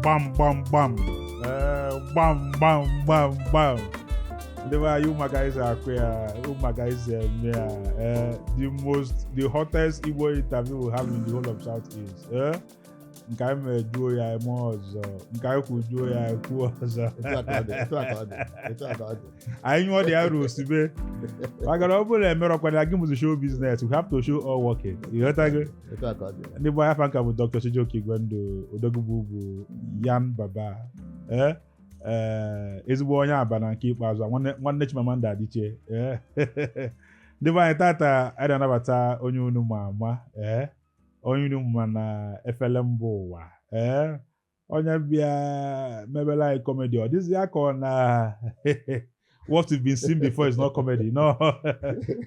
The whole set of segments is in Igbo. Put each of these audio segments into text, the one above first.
bam, bam, bam. Bam, bam, bam, bam. You my guys are queer. You my guys the hottest Igbo interview we have in the whole of Southeast. Nke anyị mejuo ya eme ọzọ, nke anyị kwujuo ya ekwu ọzọ. Anyị nyụọ dị arụ osibe. Maka na ọ bụrụ na emerọkwa na gị mụzụ show business, we have to show all working. Ịghọtago? Ndị bụ ahịa fanka bụ Dr. Chijioke Igwendo, Odogwu bụ Yan Baba. Ezigbo onye Aba na nke ikpeazụ nwanne Chimamanda Adichie. Ndị bụ anyị tata anyị na-anabata onye unu ma ama. Onye unu ma na efele mba ụwa. Onye bịa mebela anyị comedy. Ọ dịzị ya ka ọ na what we've been seeing before is not comedy. No,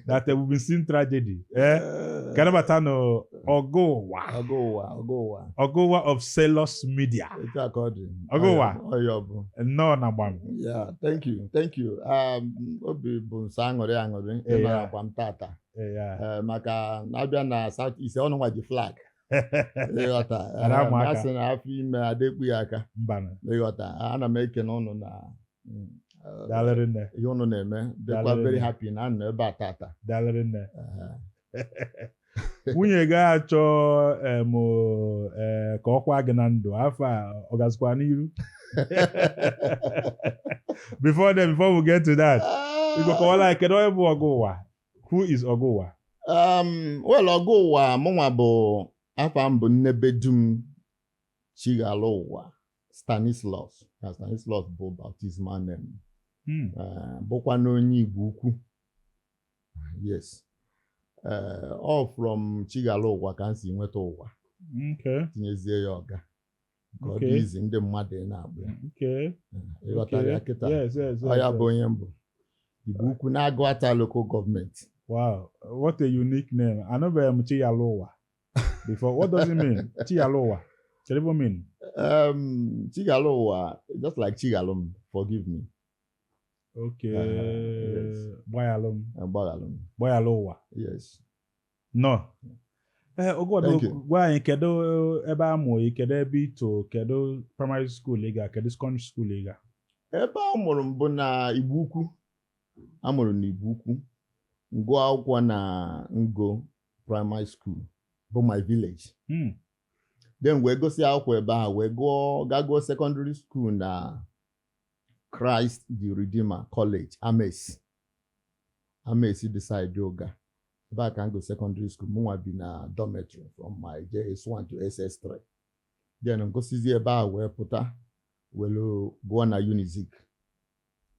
that we've been seeing tragedy. Can I tell no Oga Uwa of Celos Media. Oga Uwa. No, Nabam. Yeah, thank you. Obi Bunsangore Angore. Yeah. Maka Nabia na South East on the flag. Legota. That's an happy Adekuyaka. Mbana. Legota. Ana make on na. Dalarinde. You know name. They were very happy na about tata. Dalarinde. Nwunye ga-achọ ka ọkwa gị na ndụ afọ ọ gazikwa n'iru. Before we get to that, we go call like kedu onye bụ Oga Uwa? Who is Oga Uwa? Well, Oga Uwa mụnwa bụ afọ mbụ Nnebedum Chigaluwa Stanislaus bụ baptismal name. Bụkwa n'onye Igbo ukwu. Yes. All from Chigaluwa ka nsi nweta ụwa. Okay. Tinyezie ya ọga. God is ndị mmadụ na-abụ. Okay. Ịghọtara ya kịta. Yes. Ọya bụ onye mbụ. Igbo ukwu na-Agụata local government. Wow, what a unique name. I know I'm Chigaluwa. Before, what does it mean? Chigaluwa. What does it mean? Chigaluwa, just like Chigalum, forgive me. Okay. Yes. Boyalowa. Yes. No. Gwa anyị kedu ebe amụ kedu ebe ito kedu primary school ịga kedu secondary school ịga. Ebe amụrụ m bụ na Igbo ukwu. Amụrụ na Igbo ukwu. Ngụọ akwụkwọ na Ngo primary school bụ my village. Then we go see akwụkwọ ebe ahụ we go secondary school na Christ the Redeemer College, Ames decide yoga. Back and go secondary school, Mwa be na dormitory from my JS1 to SS3. Then go see about where puta will go on a Unizik.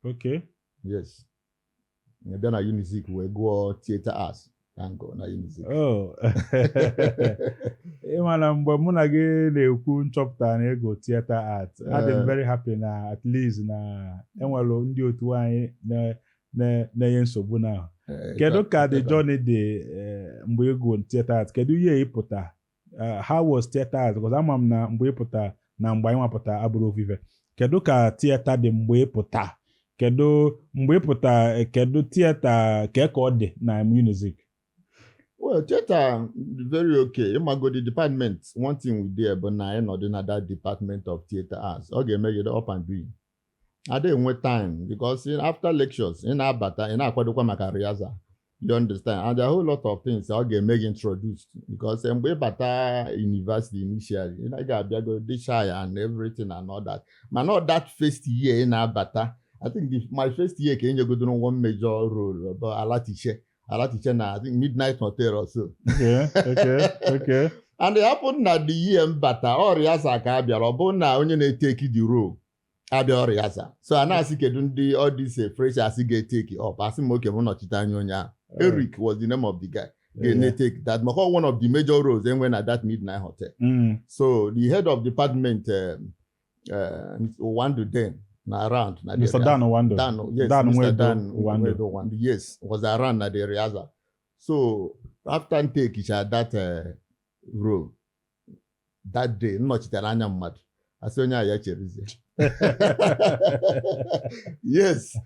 Okay. Yes. And then a Unizik will go theater arts and go na Unizik. Oh. Mana mgbe mụ na gị na-ekwu nchọpụta na ego theater art, I'm very happy na at least na enwere ndị otu anyị na-enye nsogbu na. Kedu ka the journey dị mgbe ego theater art? Kedu ihe ịpụta? How was theater art? Because ama m na mgbe ịpụta na mgbe anyị nwapụta abụrụ ofufe. Kedu ka theater dị mgbe ịpụta? Kedu mgbe ịpụta kedu theater ka ọ dị na music? Well, theater very okay. You might go the department. One thing we did, but now not in that department of theater arts. Okay, make it up and doing. I didn't wait time because after lectures in Abata in Akwadukwa Makariaza, you understand, and there are a whole lot of things okay make introduced because we Bata University initially, you know, got go Dishaya and everything and all that. But not that first year in Abata. I think my first year came you go do one major role about Alatiche. I think Midnight Hotel or so. Okay. And it happened that the year Bata or Riasa Kabia or Bona only take the role. Abia or Riasa. So I now see all this fresh as he get take it up. I see Moke Monochitanonia. Eric was the name of the guy. They take that one of the major roles then when at that Midnight Hotel. So the head of department one to ten. Around Mr. Dan Wando. Yes, Mr. Dan Wando. Yes, was around at the Riaza. So after take each at that role that day, not Chitaranya mad. Asonya Yacherize. Yes,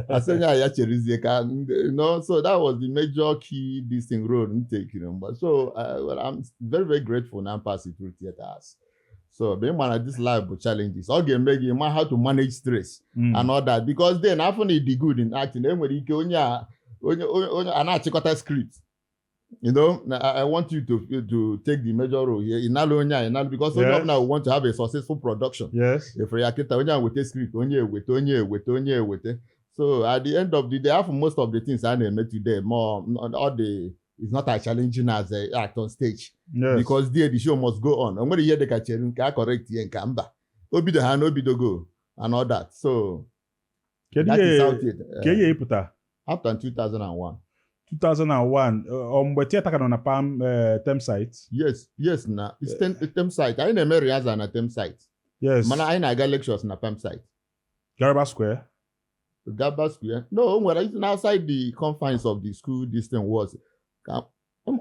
Asonya Yacherize. You know, so that was the major key this thing role in taking. But so well, I'm very, very grateful now passing through theaters. So being one of these life challenges, okay, make you how to manage stress and all that. Because then after the good in acting, then when you go an script. You know, I want you to take the major role here. Because Yes. now we want to have a successful production. Yes. If we are with a script, so at the end of the day, after most of the things I made today, it's not as challenging as a act on stage. Yes. Because there the show must go on. I'm going to hear the catching, correct here and Kamba. Obi the hand, Obi the go, and all that. So that is how it. After 2001. 2001. Mgbe theater ka nọ na Palm Tem site. Yes, na. It's Tem site. I na-eme rehearsal na Tem site. Yes. Mana I na-aga lectures na Palm site. Garba Square. Garba Square. No, when it's outside the confines of the school, this thing was. I'm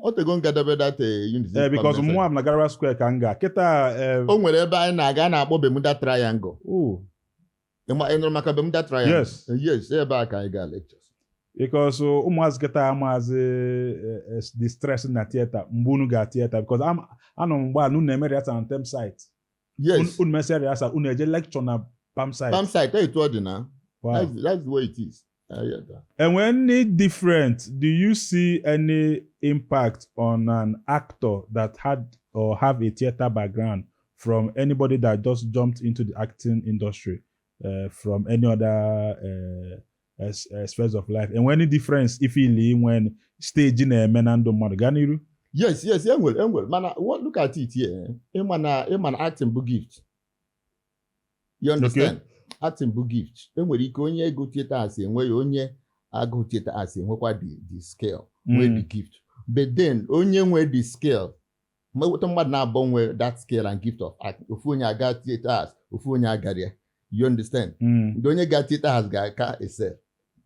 going to get that unity. Because mụ am na Garba Square ka m ga. Kịta. O nwere ebe anyị na-aga na-akpọ Bermuda Triangle. Ịnụrụ maka Bermuda Triangle? Yes. Yes, ebe a ka anyị ga lectures. Because ụmụazị kịta amaazị the stress na theater mgbe unu ga theater because anọ mgbe a unu na-eme rehearsal na Tem site. Yes. Unu mesịa rehearsal unu eje lecture na Palm site. Palm site, etu ọ dị na. Wow. That's the way it is. And when it different, do you see any impact on an actor that had or have a theater background from anybody that just jumped into the acting industry from any other spheres of life? And when the difference if you when staging a menando mmadụ? Yes, enwel. Man, look at it here. Eman acting bụ gift. You understand? Okay. Acting bụ gift. Enwere ike onye ego theater asị enwe onye agụ theater asị enwekwa the scale, where the gift. But then onye nwe the scale, mmadụ na-abụ nwe that scale and gift of acting. Ofu onye aga theater as, ofu onye agaria. You understand? The onye ga theater has ga excel.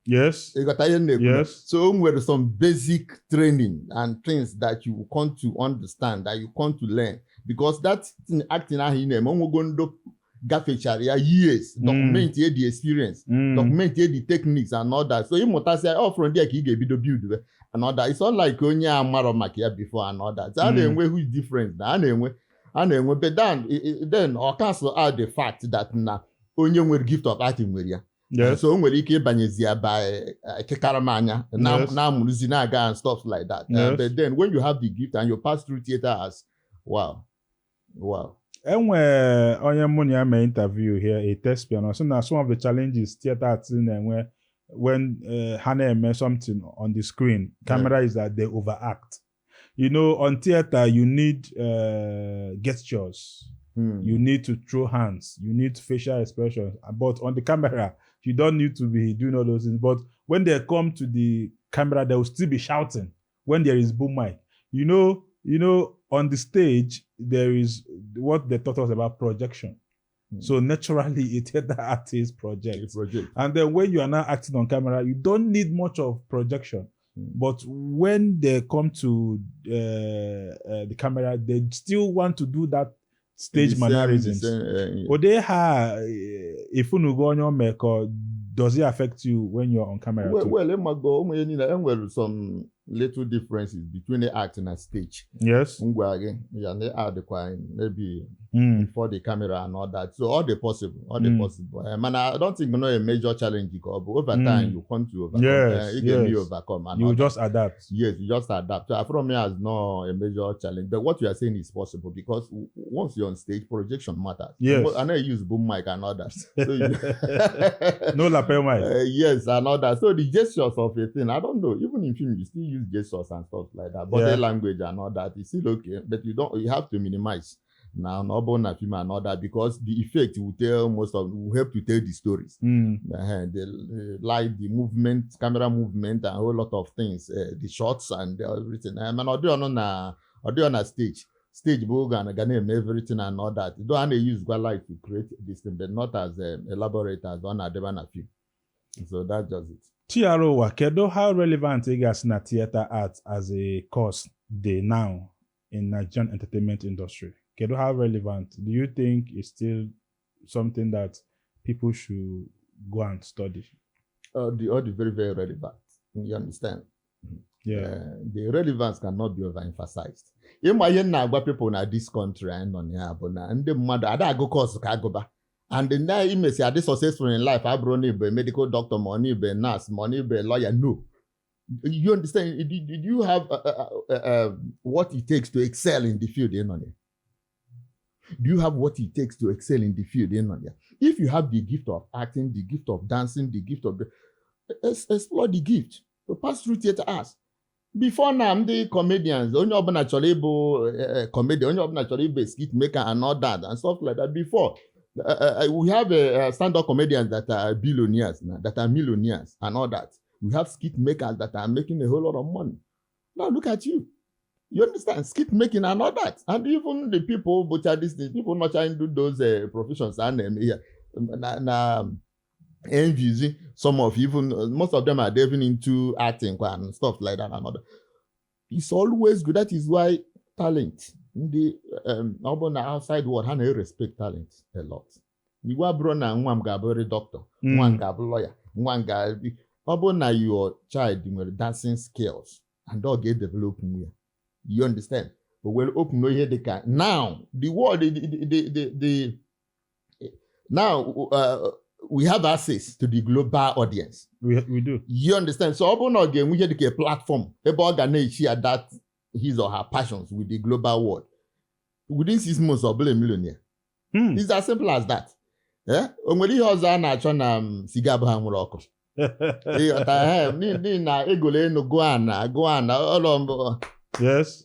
Yes. Yes. So there some basic training and things that you come to understand, that you come to learn. Because that acting years, document the experience, document the techniques and all that. So you must say, oh, from there you get video build and all that. It's not like only a maro makia before and all that. So anyway, who is different? Anyway, but then or cancel out the fact that now only with gift of acting with you. Yes. So nwere ike ịbanyezia by kekaramanya na muruzi na aga and stuff like that. Yes. But then when you have the gift and you pass through theater as wow. Enwe onye mụ na ya mee interview here a thespian so na some of the challenges theater acting enwe when ha na-eme something on the screen camera is that they overact. You know, on theater you need gestures. You need to throw hands. You need facial expressions. But on the camera, you don't need to be doing all those things. But when they come to the camera, they will still be shouting when there is boom mic. You know, on the stage, there is what they taught us about projection. So naturally, a theater artist projects. And then when you are now acting on camera, you don't need much of projection. But when they come to the camera, they still want to do that stage mannerisms. If you go on your make, does it affect you when you're on camera? Well, some little differences between the acting and stage. Yes. They add maybe before the camera and all that. So all the possible. Man, I don't think a major challenge because over time you come to overcome. Yes. You overcome. And you just adapt. Yes, you just adapt. So from me as no a major challenge. But what you are saying is possible because once you're on stage, projection matters. Yes. And I use boom mic and all that. So no lapel mic. Yes, and all that. So the gestures of a thing, I don't know. Even in film, you still use gestures and stuff like that. Body language and all that is still okay, but you have to minimize now no film and all that because the effect will help to tell the stories. The light, the movement, camera movement, and a whole lot of things, the shots and everything. I mean, I do on a stage book and everything and all that. You don't use light to create this thing, but not as elaborate as on a film. So that does it. Chief Imo, kedu how relevant is na theater art as a course day now in Nigerian entertainment industry? Kedu how relevant? Do you think it's still something that people should go and study? The very, very relevant. You understand? The relevance cannot be overemphasized. Ịma ihe na-agwa people na this country anyị nọ na ya bụ na ndị mmadụ ada agụ course ka agụba and na imesi adị successful in life abụrụ na ibe medical doctor ma ọ na ibe nurse ma ọ na ibe lawyer. No. You understand? Did you have what it takes to excel in the field in on it? Do you have what it takes to excel in the field in on it? If you have the gift of acting, the gift of dancing, the gift of explore the gift to pass through theater arts. Before now, the comedians, only open actually comedian, only open actually skit maker and all that and stuff like that. Before we have stand-up comedians that are billionaires now, that are millionaires and all that. We have skit makers that are making a whole lot of money. Now look at you. You understand? Skit making and all that. And even the people, but these people not trying to do those professions and envies. Some of even most of them are diving into acting and stuff like that and all that. It's always good. That is why talent in the urban outside world, how they respect talent a lot. You go abroad and one guy be a doctor, one guy be lawyer, one guy be. Now your child with dancing skills and dog get developing here. You understand? But we'll open no here they can. Now the world now we have access to the global audience. We do. You understand? So open again we had a platform about organize share that his or her passions with the global world. Within 6 months or be a millionaire. It's as simple as that. Yeah? Only how's na cigar hamuroko. Yes.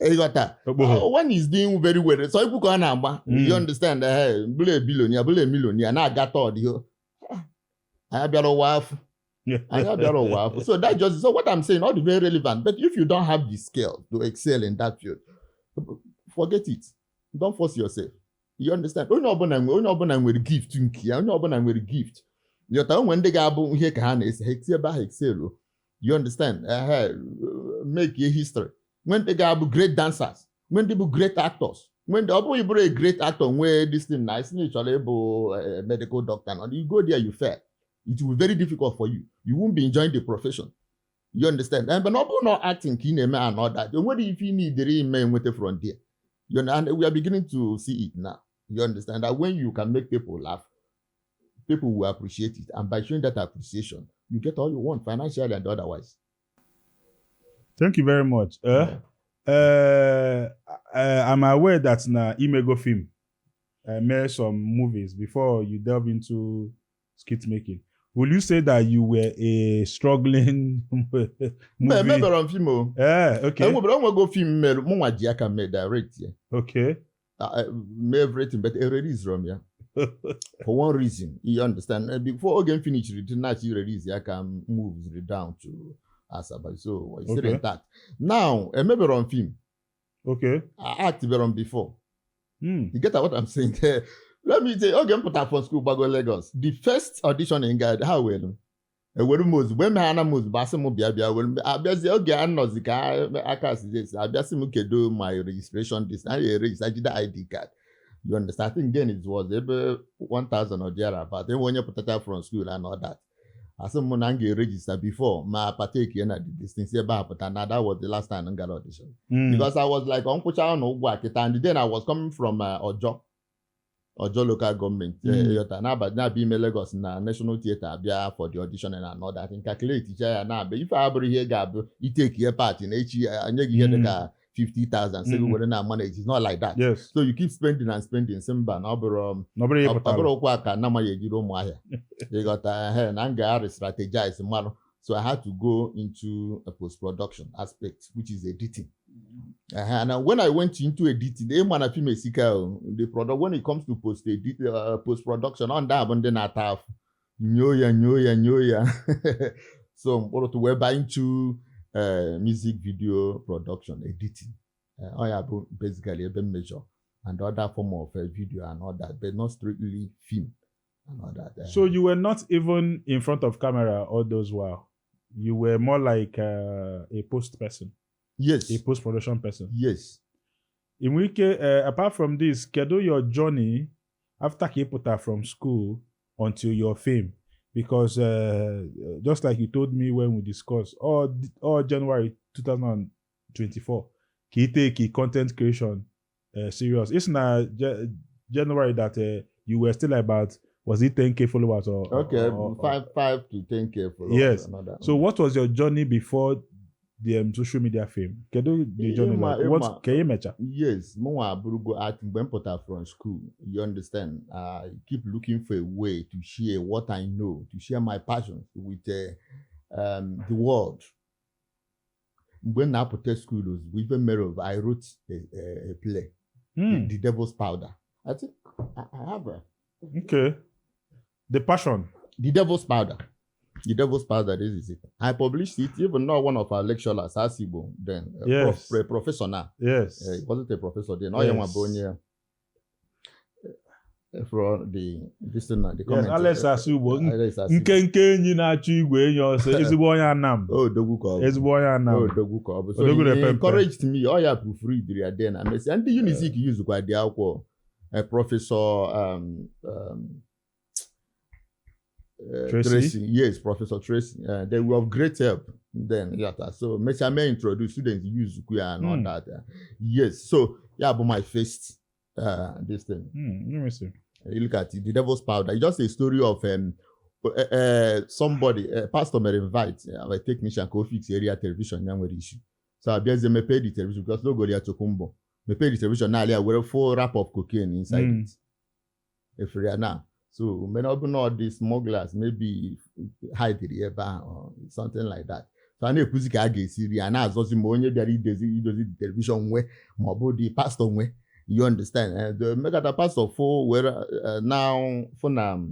One is doing very well. So you understand? Blue millionaire. Now I got all the. I have your wife. So that just so what I'm saying, all the very relevant. But if you don't have the skill to excel in that field, forget it. Don't force yourself. You understand? Only open with gift. Only open with gift. When they go here, excel. You understand? Make a history. When they go great dancers, when they be great actors, when the you a great actor, where this thing nice, a medical doctor, and you go there, you fail. It will be very difficult for you. You won't be enjoying the profession. You understand? And but not acting, and all that. And what if you need the real man with the frontier? You know, and we are beginning to see it now. You understand that when you can make people laugh, people will appreciate it. And by showing that appreciation, you get all you want financially and otherwise. Thank you very much. I'm aware that na Imego film made some movies before you delve into skit making. Will you say that you were a struggling movie? Remember on film? Yeah, okay. I'm go film me direct. Okay. May everything, but it release from yeah. For one reason, you understand. Before again finish written, not you release, I can move down to Asaba. So it's still intact. Now, I remember on film. Okay. I acted on before. You get what I'm saying there? Let me say, again, put up for school, Bago Lagos. The first audition in God, how well? When Hana Mus Bassimo Biabia will Abiasi again, Nozika, Akas, this, Abiasimu do my registration, this, I registered the ID card. You understand? I think then it was able 1,000 or thereabout. Then when you put it from school and all that. I said, Monange register before, my partake in the distance about, but that was the last time I got audition. Because I was like, Uncle Chow no work it, and then I was coming from Ojo local government. But now being Lagos na National Theatre for the audition and all that. And calculate each now. But if I ever hear Gab, you take your part in each year and you get the 50,000. So we not manage. It's not like that. Yes. So you keep spending and spending. Simba nobody you got strategize. So I had to go into a post-production aspect, which is editing. And when I went into editing, the product when it comes to post-production on that, and then I have nyoya. So we're into music video production editing. I have basically a measure and other form of video and all that, but not strictly film and all that. So you were not even in front of camera all those while. You were more like a post person. Yes. A post-production person. Yes. In which, apart from this, Kedo your journey after Kepota from school until your fame, because just like you told me when we discussed, all January 2024, he take content creation serious. It's not January that you were still about, was it 10K followers or Okay, or 5 to 10K followers. yes. So what was your journey before the social media fame? Can you the journey like what can you measure? Yes, more Burugo art when put from school. You understand? I keep looking for a way to share what I know, to share my passion with the world. When I put school, with a mirror, I wrote a play, the Devil's Powder. I think I have a. Okay. The passion. The Devil's Powder. The Devil's Powder, this is it. I published it, even not one of our lecturers, Asibo, then Yes. a professor now. Yes. He wasn't a professor then. Yes. For this thing, the Yes, comment. Alex Asubo. Alex Asibo. Nke enyi na-achọ igwe enyi ọsọ ezigbo onye Anam. Oh, Doguko. Ezigbo onye Anam. Oh, Doguko. So Odogu he the pempe. encouraged me. Oh, yeah, proofread it then. I say, and the Unizik use quite the alcohol. Professor Tracy. Yes, Professor Tracy. They were of great help then. Yeah, so I may introduce students use Kuya and all that. Yes, so yeah, but my first this thing. Let me see. You look at it, the Devil's Powder. It's just a story of somebody, a pastor may invite a technician to fix area television young issue. So I guess they may pay the television because no go there to Kumbo. They pay the television now. There were 4 wrap of cocaine inside it. If we are now. So may not know these smugglers maybe hide the river or something like that. So I know Pusika Age Syria and as also money that he does the television way, more the pastor way. You understand? The mega the pastor for where now for now,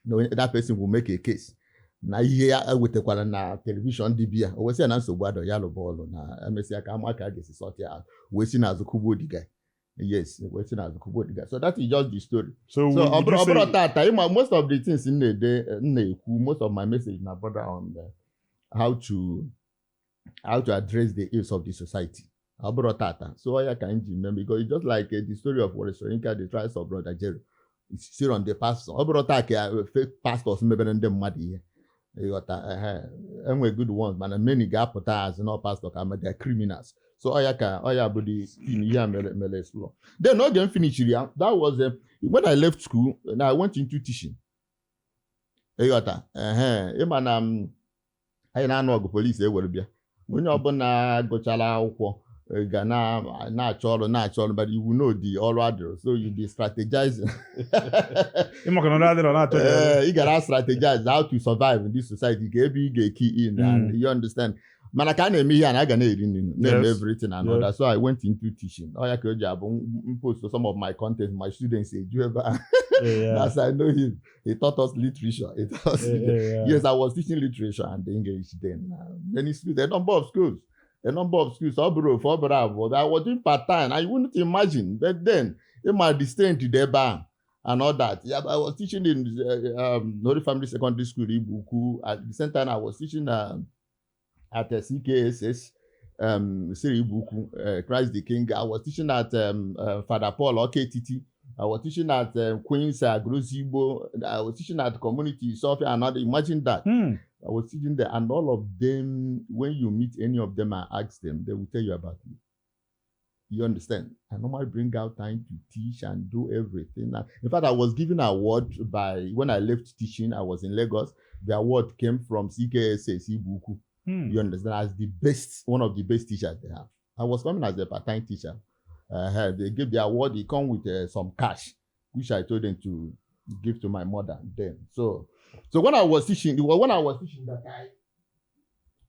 no, that person will make a case. Now here with the quarana television DBA. We say an answer word or yellow ball na MSC Akamaka is sorted out. Waiting as a kubo guy. Yes, waiting as a kubo guy. So that is just the story. So about that time, most of the things in the day, most of my message now brother on how to address the ills of the society. So I can remember because it's just like the story of Wallace Soyinka, the trials of Brother Jerry. It's still on the pastor. Fake pastors maybe than them muddy. You got and we're good ones, man. Many gapotars and all pastors are they're criminals. So I body in here law. Then not again finish here. That was when I left school and I went into teaching. You got man I know police will be. When you're gonna go chala natural, but you will know the oral address, so you'll be strategizing. You gotta strategize how to survive in this society. Get key in, and you understand. Man, I can't me here and I can name everything and all that. So I went into teaching. I could post some of my content. My students say, "Do you ever?" That's I know him. He taught us literature. Yes, I was teaching literature and the English then. Many schools, a number of schools. I was doing part-time. I wouldn't imagine. But then, in my distance to the bar and all that. Yeah, I was teaching in Holy Family Secondary School, Ibuku. At the same time, I was teaching at the CKSS, Ibuku, Christ the King. I was teaching at Father Paul, OKTT. I was teaching at Queen's Grozibo. I was teaching at Community Software and all. Imagine that. I was teaching there, and all of them, when you meet any of them and ask them, they will tell you about me. You understand? I normally bring out time to teach and do everything. In fact, I was given an award when I left teaching, I was in Lagos. The award came from CKSS Ibuku. You understand? As the best, one of the best teachers they have. I was coming as a part-time teacher. They gave the award, they come with some cash, which I told them to give to my mother then. So when I was teaching that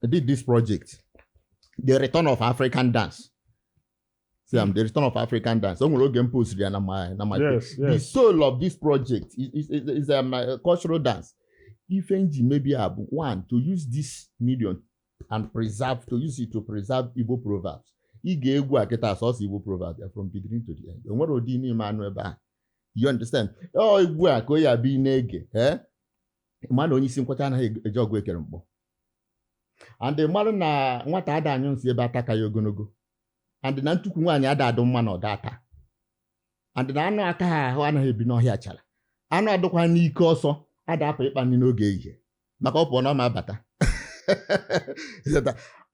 I did this project, the return of African dance. The return of African dance. The soul of this project is a cultural dance. If maybe one to use this medium and use it to preserve Igbo proverbs. Igbo proverbs from beginning to the end. You understand? Oh, Igbo be nege, man only sim kwata na ejogwe ekere mkpọ. And the man na nwata ada anyo nsi ebe ataka ya ogonogo. And na ntukwu nwaanyị ada adụ mma na ọdata. And na anụ aka ha ahụ anaghị ebi n'ọhịa achara. Anụ adụkwa n'ike ọsọ adapụ ịkpa nri n'oge ehihie maka ọ pụọ na ọma abata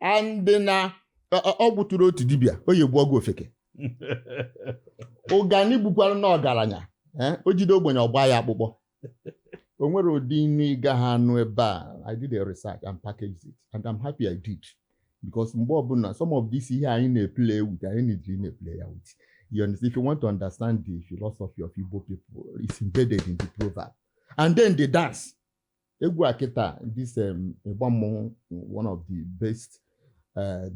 and na ọ gbuturu otu dibịa o yi egbu ọgwụ ofeke ụgani gbukwara na ọgaranya o jide ogbenye ọgba ya akpụkpọ o nwere ụdị nri ịga ha anụ ebe a. I did a research and packaged it and I'm happy I did because mgbe ọbụla some of this ihe anyị na-play with anyị need to play with. You understand? If you want to understand the philosophy of Igbo people, it's embedded in the proverb. And then the dance. Egwu Akita, this one of the best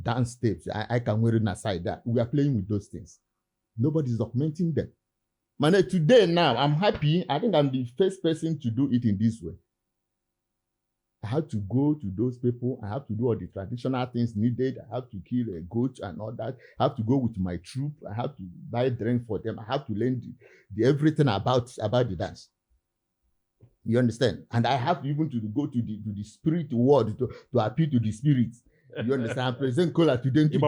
dance tapes I can wear in aside that. We are playing with those things. Nobody's documenting them. Man, today now, I'm happy. I think I'm the first person to do it in this way. I have to go to those people. I have to do all the traditional things needed. I have to kill a goat and all that. I have to go with my troop. I have to buy drink for them. I have to learn the everything about the dance. You understand? And I have even to go to the spirit world to appeal to the spirits. You understand? Present Kola to them to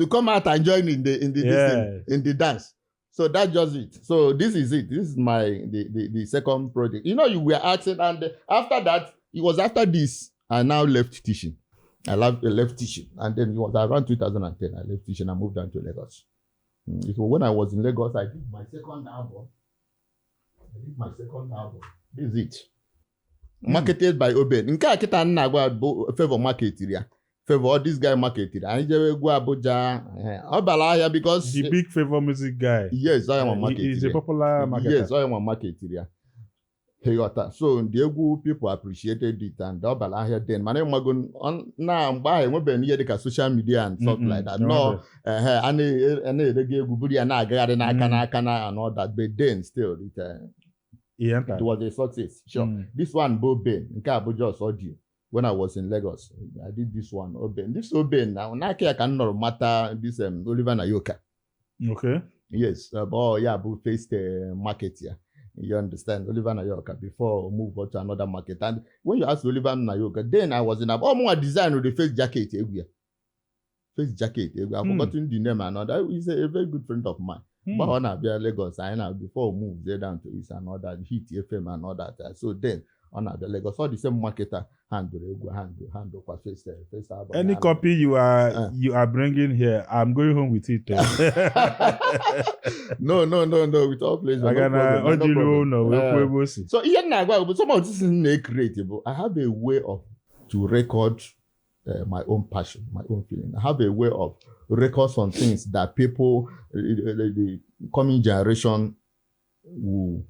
come out and join in the dance. So that's just it. So this is it. This is the second project. You know, you were asking, and after that, it was after this, I now left teaching. I left teaching. And then it was around 2010, I left teaching. I moved down to Lagos. So when I was in Lagos, I did my second album. This is it. Marketed by Oben. Nke a kita nna agwa favor market ya. Favor this guy marketed. I jewe go Abuja. Obala ahia because the big Favor music guy. Yes, I am a marketer. He's a popular marketer. Yes, I am a marketer. So the Egu people appreciated it and Obala ahia then. My name on now buy we be near the social media and stuff like that. No, they gave Gubudi and Agara and all that, but then still it was a success. Sure. This one, Boben, in Abuja audio. When I was in Lagos, I did this one, Oben. This Oben, now, I cannot matter this Oliver Nayoka. Okay. Yes, but faced market here. You understand? Oliver Nayoka before move on to another market. And when you ask Oliver Nayoka, then I was in more design with the face jacket. Face jacket. I've forgotten the name and all that. He's a very good friend of mine. But when I be Lagos, I know before move there down to East and all that, Heat FM and all that. So then on the Lagos, all the same marketer handle for face album. Any copy you are bringing here, I'm going home with it. No, with all pleasure. So some of this is creative. I have a way to record my own passion, my own feeling. I have a way of record some things that people, the coming generation will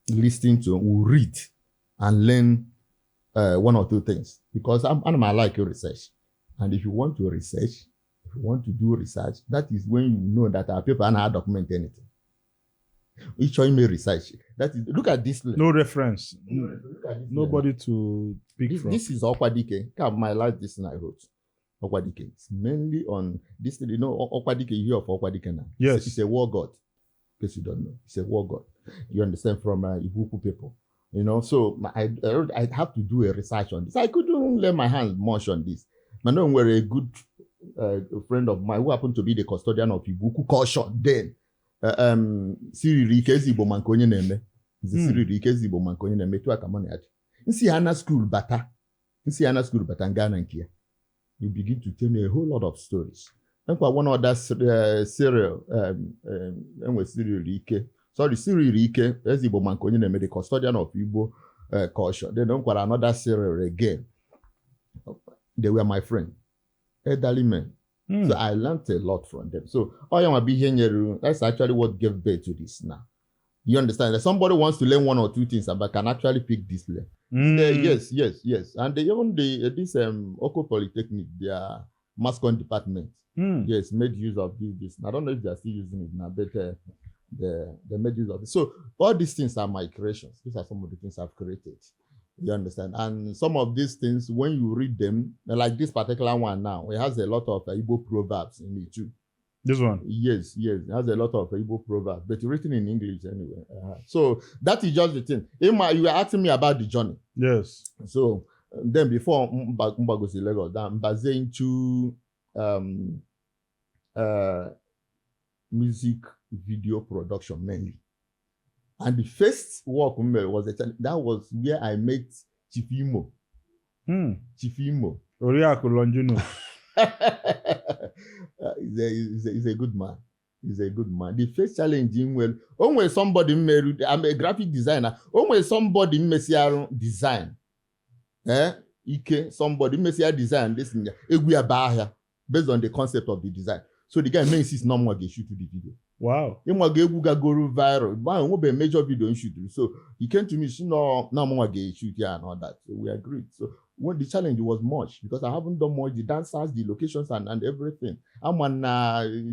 listen to, will read and learn one or two things. Because I like research. And if you want to research, if you want to do research, that is when you know that our people are not document anything. Each time may research. That is, look at this. No reference. Nobody to pick from. This is Okwadike. My last this I wrote. Okwadike. It's mainly on this. You know, Okwadike, you hear of Okwadike now. Yes. It's a war god. In case you don't know. It's a war god. You understand, from Ibuku people. You know, so I have to do a research on this. I couldn't lay my hands much on this. My name were a good friend of mine who happened to be the custodian of Ibuku culture then. Siri Ikezi Igbo mankonye neme. Siri Ikezi Igbo mankonye neme tu akamone ati. Nsi hana school bata ngana nkia. You begin to tell me a whole lot of stories. And for one other serial Siri Ike. Sorry, Siri Ike Ezi Igbo mankonye neme, the custodian of Igbo culture. Then don't quite another serial again. They were my friend. Elderly men. So I learned a lot from them. So that's actually what gave birth to this now. You understand that somebody wants to learn one or two things but can actually pick this learn. Yes. And even this Oko Polytechnic, their mass comm department, yes, made use of this. I don't know if they are still using it now, but they made use of it. So all these things are my creations. These are some of the things I've created. You understand? And some of these things, when you read them, like this particular one now, it has a lot of Igbo proverbs in it too. This one? Yes. It has a lot of Igbo proverbs, but written in English anyway. So that is just the thing. Emma, you were asking me about the journey. Yes. So then before Mbagosi Lagos, Mbaze into music video production mainly. And the first work was that was where I met Chief Imo. Chief Imo. Oriaku Lonjuno. He's a good man. He's a good man. The first challenge in when somebody made, I'm a graphic designer. When somebody messiah design, somebody messiah design this thing, based on the concept of the design. So the guy may insist no more get shoot to the video. Wow. He go viral. Why won't be a major video in shoot? So he came to me, no more get shoot here and all that. So we agreed. So when the challenge was much because I haven't done much, the dancers, the locations, and everything. I'm on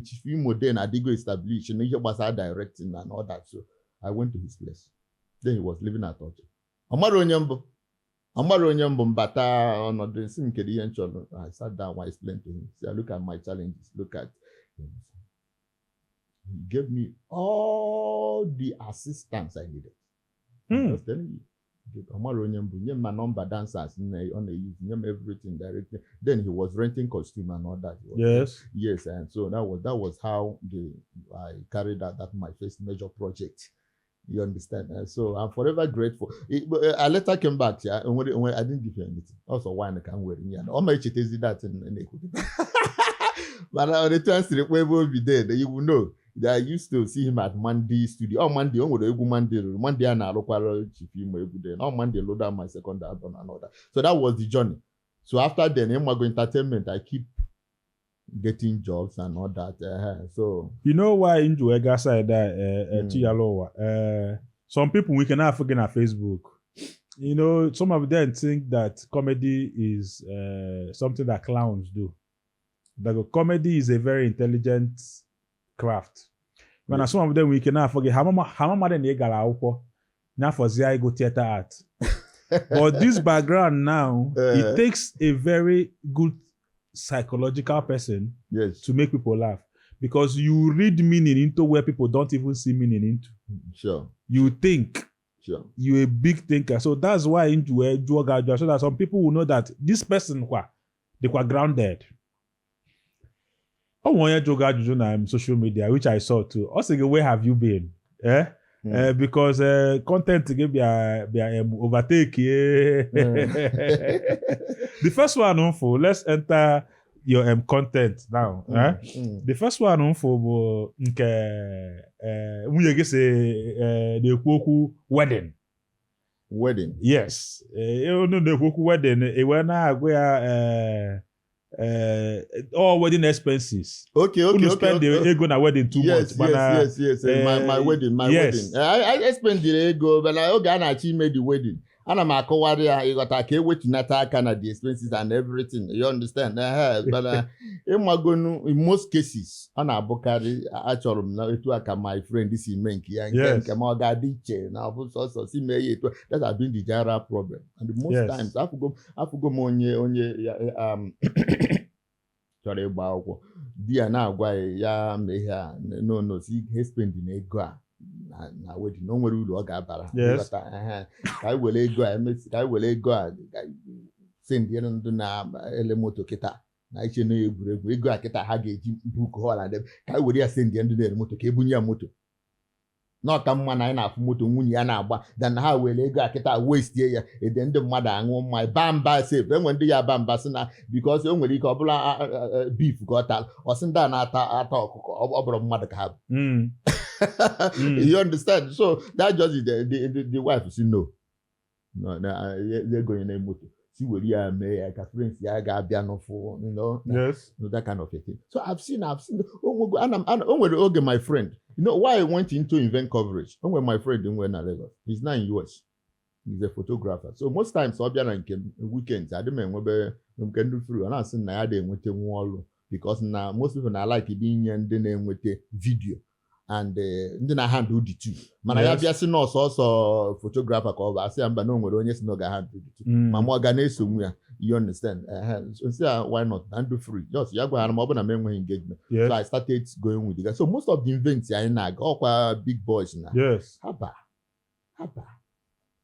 Chief Imo then I did go establish and he was directing and all that. So I went to his place. Then he was living at Oche. Amaro Nyambo Mbata on the same Kedian channel. I sat down and I explained to him. See, I look at my challenges, look at him. He gave me all the assistance I needed. I'm just telling you. My number dancers on the use everything directly. Then he was renting costume and all that. Yes, and so that was how I carried out that my first major project. You understand? So I'm forever grateful. I later came back here and when I didn't give you anything. Also, wine I can't wear in here. All my chitties did that in but on the transcript where will be there, you will know. I used to see him at Monday studio. On Monday, Monday and I look at Chief Imo every day. On Monday, load down my second album and all that. So that was the journey. So after then, in entertainment, I keep getting jobs and all that. So you know why into Ega side that some people we cannot forget on Facebook. You know, some of them think that comedy is something that clowns do. But comedy is a very intelligent craft. When some of them we cannot forget how mama then they got now for I go theater art. But this background now, it takes a very good psychological person to make people laugh. Because you read meaning into where people don't even see meaning into. Sure. You think. Sure. You're a big thinker. So that's why into a Joga, so that some people will know that this person they were grounded. Oh, one year Joga Juju na social media, which I saw too. Also, where have you been? Because content to be overtake. The first one for let's enter your content now. The first one for the Kwoku wedding. Wedding. Yes. You know the Kwoku wedding. When I go all wedding expenses. Okay. Spend the ego na wedding too much. Yes. My wedding. I spend the ego, but I actually made the wedding. And I'm a co-warrior, you got a way to not the expenses and everything. You understand? But in most cases, on our Bokari, actually, my friend, this is Menki, and Kamagadiche, now also see me. That has been the general problem. And most times, I forgo sorry about dear now, why ya may no, see, he spending a go. Na wedding no nwere uru ọ ga-abara. Ka anyị were ego send ya ndụ na ele moto kịta na iche na egwuregwu ego a kịta ha ga-eji book hall and ka anyị were ya send ya ndụ na ele moto ka ebunye ya moto n'ọka mma na anyị na-afụ moto nwunye ya na-agba dan na ha were ego a kịta waste ya ede ndị mmadụ aṅụ mmanya bamba safe enwe ndị ya bamba sị na because o nwere ike ọ bụla beef ka ọ tara ọ sị ndị a na-ata ọkụkọ ọ bụrụ mmadụ ka ha bụ. You understand? So that just is the wife say no, they're going in a motor. See where you are, may friends, I got piano for that kind of a thing. So I've seen. Oh, and my friend. You know why I went into event coverage? When my friend in Lagos, he's not in US. He's a photographer. So most times, I'll be on weekends. I don't know we can do through. And I said, I didn't want to wall because now most people are like being and then with the video. And then I handle the two. Man, I have just seen also photographer called. I say, I'm no more only no guy handle the two. Mama organize somewhere. You understand? So say, why not? And do free. Just you go and open a memory engagement. So I started going with the guys. So most of the events are in all big boys now. Yes. Haba.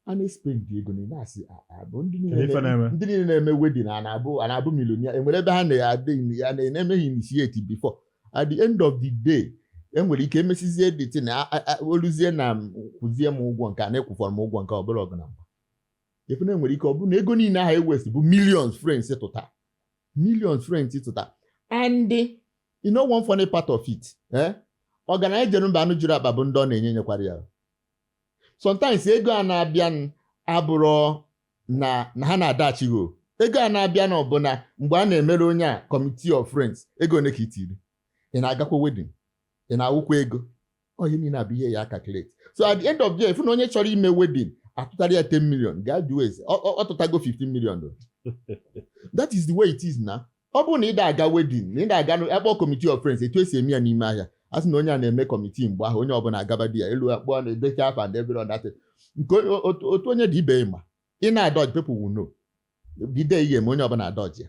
And they spend the ego. I say, didn't wedding and abu millionaire. And whatever hand they are doing, and they never initiated before. At the end of the day. Enwere ike emesizie the thing oluzie na kwụzie m ụgwọ nke a na-ekwụfọrọ m ụgwọ nke ọbụla ọgụ na mgba efu na nwere ike ọ bụ na ego niile ahụ ewest bụ millions friends tụta and you know one funny part of it ọganaijer mba anụ juru akpa bụ ndị ọ na-enye nyekwara ya sometimes ego a na-abịa abụrụ na ha na-adachighị ego a na-abịa na ọbụna mgbe a na-emere onye a committee of friends ego one ka itiri ị na-agakwa wedding ị na-awụkwa ego onye niile abụ ihe ya calculate so at the end of the year ifu na onye chọrọ ime wedding atụtara ya 10 million gaa do it ọ tụtago 15 million that is the way it is na ọ bụrụ na ị da-aga wedding na ị da-aga akpọ committee of friends etu esi eme ya n'ime ahịa a sị na onye a na-eme committee mgbe ahụ onye ọbụla agaba di ya elu akpọ na-edecha afa and every other thing nke otu onye dị ibe ịma ị na-adọji people will know the day ihe eme onye ọbụla adọji ya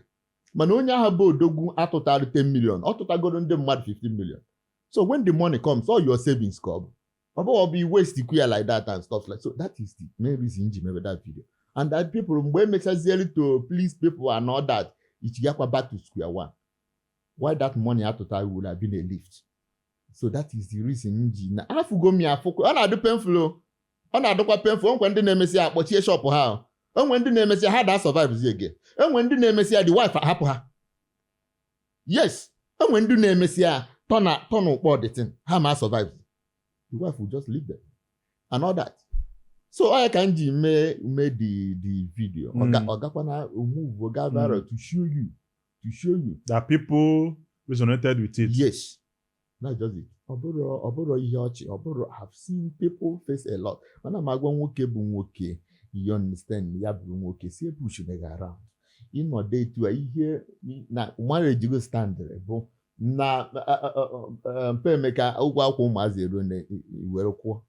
mana onye ahụ bụ odogwu atụtara 10 million ọ tụtagoro ndị mmadụ 15 million so when the money comes all your savings come ọ bụ waste ya like that and stuff like so that is the main reason ji mebe that video and that people mgbe emechazieli to please people and all that ichigakwa back to square one why that money atụtara would have been a lift so that is the reason ji na afụgo m ya afụkọ ọ na-adụ painful ọ na-adụkwa painful onwe ndị na-emesi ya akpọchie shop ha onwe ndị na-emesi ha da survive zi ege onwe ndị na-emesi ya the wife hapụ ha yes onwe ndị na-emesi ya turn ụkpọ the thing ha ma survive the wife will just leave them and all that so I can ji make the video ogakwana move ga viral to show you that people resonated with it. Yes, that's just it. Oboro ihe ọchị I've seen people face a lot mana m agwa nwoke bụ nwoke you understand ya bụ nwoke si push me around ịnọdụ etu ihe na marriage go stand bụ na mpe emeka ụgwọ akwụkwọ ụmụazị ero na were kwụọ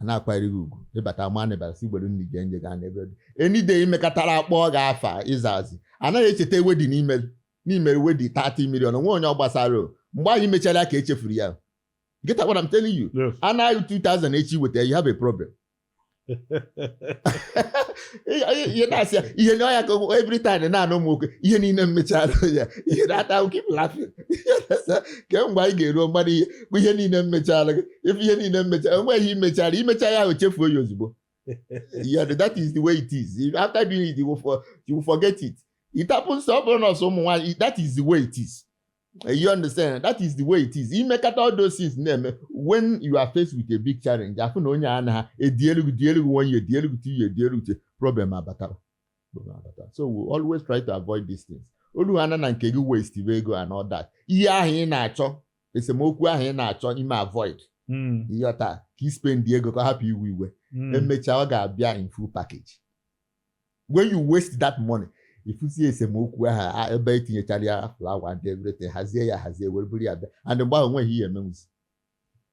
na-akwarịghị ugwu ịbata mana ịbata gbere nri gị nje ga n'ebe dị enide imekatara akpọ ga-afa ịzazi anaghị echeta wedi n'ime wedi 30 million nwe onye ọ gbasara mgbe anyị mechara ka echefuru ya get what I'm telling you yes. Anaghị 2000 echi weta you have a problem ihe na-asị ya ihe na ọya ka every time na-anụ m nwoke ihe niile mmechara ya ihe na-ata keep laughing kemgbe anyị ga-eruo mmadụ ihe niile mmechara gị ihe niile mmechara mgbe ihe imecha ya ahụ chefuo ya ozugbo yeah, that is the way it is. After doing it, you will forget it. It happens to someone. That is the way it is. You understand? That is the way it is. You make all those things. When you are faced with a big challenge, problem about. So we always try to avoid these things. Oluhana na nke gị waste ego and all that. Ihe ahụ ị na-achọ, esemokwu ahụ ị na-achọ ime avoid. Yota, ka spend the ego ka hapụ iwe iwe. Emecha ọ ga-abịa in full package. When you waste that money, if you see esemokwu ahụ ebe etinyechara ya flower and everything, hazie were buru ya bịa. And mgbe ahụ nweghị ihe emenwuzi.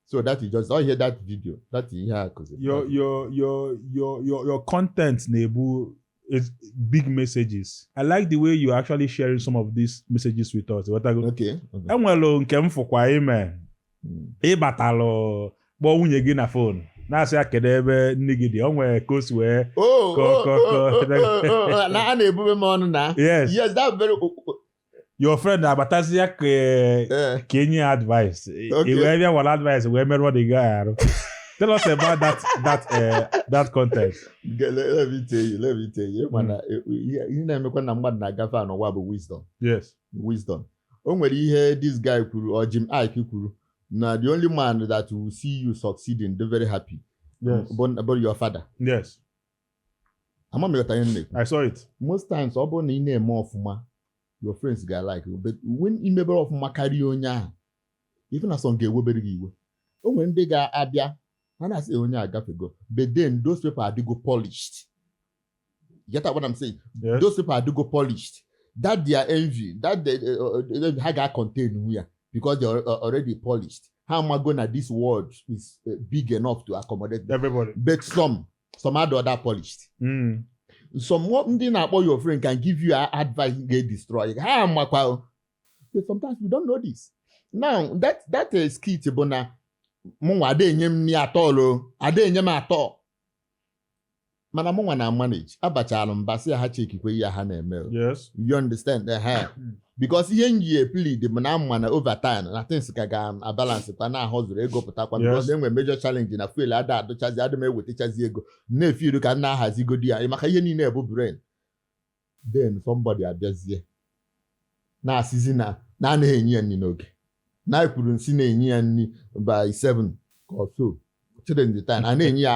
So that is just all hear that video. That is here cause your content Nebu is big messages. I like the way you actually sharing some of these messages with us. Okay. Enwelo nke m fụkwa ime. Ịbatalo kpọọ nwunye gị na phone. Na-asị ya kedu ebe nne gị dị. O nwere course wee na na-ebube m ọnụ na. Yes, that very your friend abatazi ya ka enye advice. Wee bịa wala advice wee merụ the guy arụ. Tell us about that content. Let me tell you. Mana ihe na-emekwa na mmadụ na-agafe n'ụwa bụ wisdom. Yes. Wisdom. O nwere ihe this guy kwuru or Jim Ike kwuru na the only man that will see you succeeding, they're very happy. Yes. About your father. Yes. I saw it. Most times, ọ bụrụ na ị na-eme ọfụma, your friends ga like you. But when ị mebere ọfụma karịa onye ahụ, even as some ga-ewebere gị iwe. O nwere ndị ga-abịa ha na-asị onye agafego, but then those people are go polished. You get what I'm saying? Yes. Those people are go polished. That their envy, that they have contain here because they're already polished. How am I going to this world is big enough to accommodate them? Everybody? But some other polished. Some ndị na-akpọ your friend can give you advice get destroyed. How am I? But sometimes we don't know this. Now that is skit bụ na mụnwa ada enye m ni atọ lo ada enye m atọ mana mụ nwa na manage abachara mba sị ha chekikwe ihe ha na-eme. Yes. You understand because ihe nji plead m na mma na overtime na things ka ga balance kwa na ahozuru ego pụtakwa because enwe major challenge na fuel ada adụchazi adị m ewetachazi ego na-efiru ka na ahazigodi ya maka ihe niile bụ brain. Then somebody abịazie na asizi na anaghị enye ya nri n'oge na ekwuru nsi na-enye ya nri by 7 or so children the time and enye ya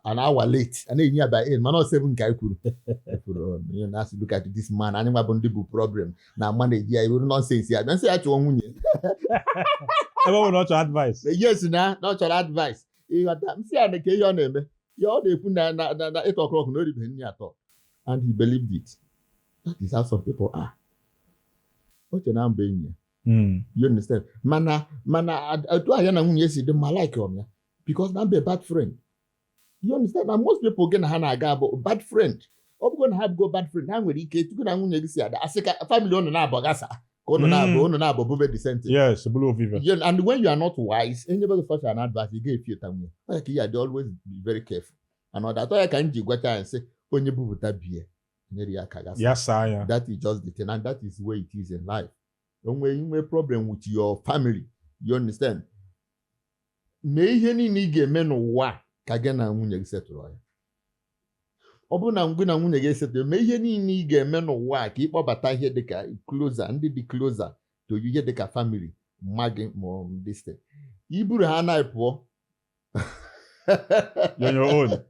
an hour late and enye ya by 8 mana 7 ka ekwuru you know as look at this man anyị nwa bụ ndị bụ problem na manage ya iwu nonsense ya nsị ya chụọ nwunye ebe ọ not advice. Yes na not your advice ịghọta nsị ya nke ihe ọ na-eme ya ọ na-ekwu na 8 o'clock na oribe nri atọ and he believed it. That is how some people are. Oche na mba enyi. You understand? Mana atu aya na nwunye si dị mma like ya because na be bad friend. You understand? And most people get na ha na-aga abụ bad friend. Ọ bụgo na ha go bad friend ha nwere ike tupu na nwunye gị si ada asị ka family unu na-abụ gasa ka unu na-abụ bube decent. Yes, below of even. And when you are not wise, anybody such an advice you get if nwunye. Like you are always be very careful. And that ya ka nji gwacha and say onye bubuta bie nyere ya ka gasa. Yes, sir. That is just the thing and that is the way it is in life. When you have a problem with your family, you understand? Mee ihe niile ị ga-eme n'ụwa ka gị na nwunye gị setụrụ ya. Ọ bụrụ na gị na nwunye gị setụrụ, mee ihe niile ị ga-eme n'ụwa ka ị kpọbata ihe dịka closer, ndị dị closer to you, ihe dịka family, mma gị ma this thing. Iburu ha na pụọ. You're on your own.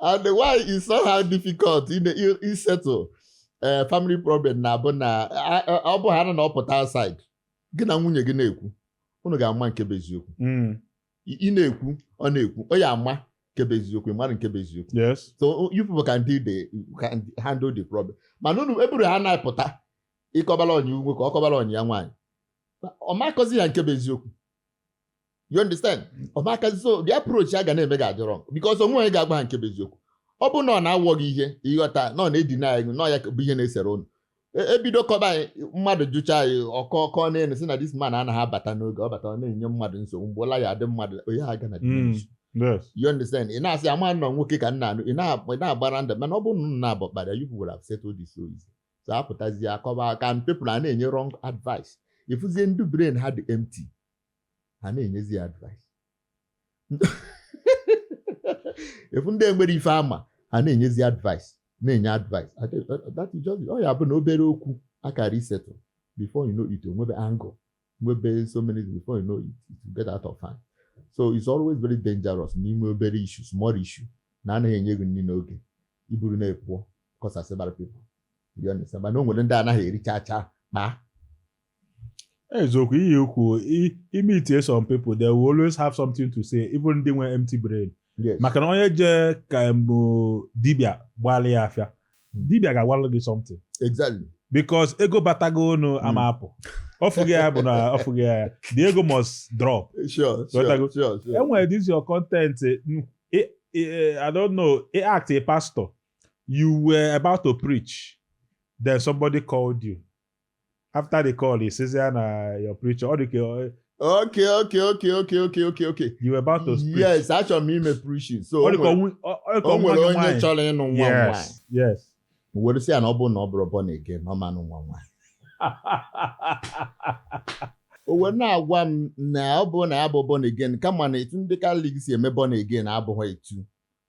And why is somehow difficult in settle family problem na abụ na ọ bụ ha na ọpụta outside gị na nwunye gị na-ekwu unu ga-ama nke bụ eziokwu. Ị na-ekwu ọ na-ekwu ọ ya ama nke bụ eziokwu mara nke bụ eziokwu. Yes. So you people can handle the problem. Mana unu eburu ha na-apụta ịkọbala onye nwoke ọ kọbala onye ya nwaanyị ọ makọzi ya nke bụ eziokwu. You understand? Ọmakazi so the approach ya ga na-eme ga-adị wrong because onwe onye ga-agba ha nke bụ eziokwu. Ọ bụ na ọ na-awọ gị ihe ịghọta na ọ na-edina anyị na ya bụ ihe na-esere ụnụ ebido kọba anyị mmadụ jụcha anyị ọkọ na-enu si na this man anaghị abata n'oge ọ bata ọ na-enye mmadụ nsogbu mgbe ụla ya adị mmadụ onye ha ga na you understand? Ị na-asị ama nọ nwoke ka nna anụ ị na-agbara ndụ mana ọ bụ na na-abọ kpara you would have settled this so easy. So apụtazi akọba aka and people a na-enye wrong advice. Ifuzie ndị brain ha dị empty ha na-enyezi advice. Efu ndị enwere ife ama ha na-enyezi advice na-enye advice. That is just ọ ya bụ na obere okwu akara isettle before you know it nwebe angle nwebe so many before you know it get out of hand. So it's always very dangerous n'ime obere issue small issue na anaghị enye gị nri n'oge iburu na-epụọ cause several people. You understand? Mana o nwere ndị anaghị ericha acha ma eziokwu ihe ukwu imitate some people they will always have something to say even ndị nwe empty brain. yes. Maka na onye je ka mbụ dibia gbalị ya afịa dibia ga-agwalụ gị something. Exactly. Because ego batago unu ama apụ ofughị ya bụ na ofughị ya the ego must drop. Sure. Enwere this your content I don't know act a pastor you were about to preach then somebody called you after the call he says na your preacher Okay. you were about to speak. Yes, actually me me preaching. So o nwere onye chọrọ ịnụ nwa nwaanyị. Yes. Were sị na ọ bụ na ọ bụrụ born again ọ ma nụ nwa nwaanyị. O were na-agwa m na ọ bụ na ya bụ born again kama na etu ndị Catholic si eme born again abụghị etu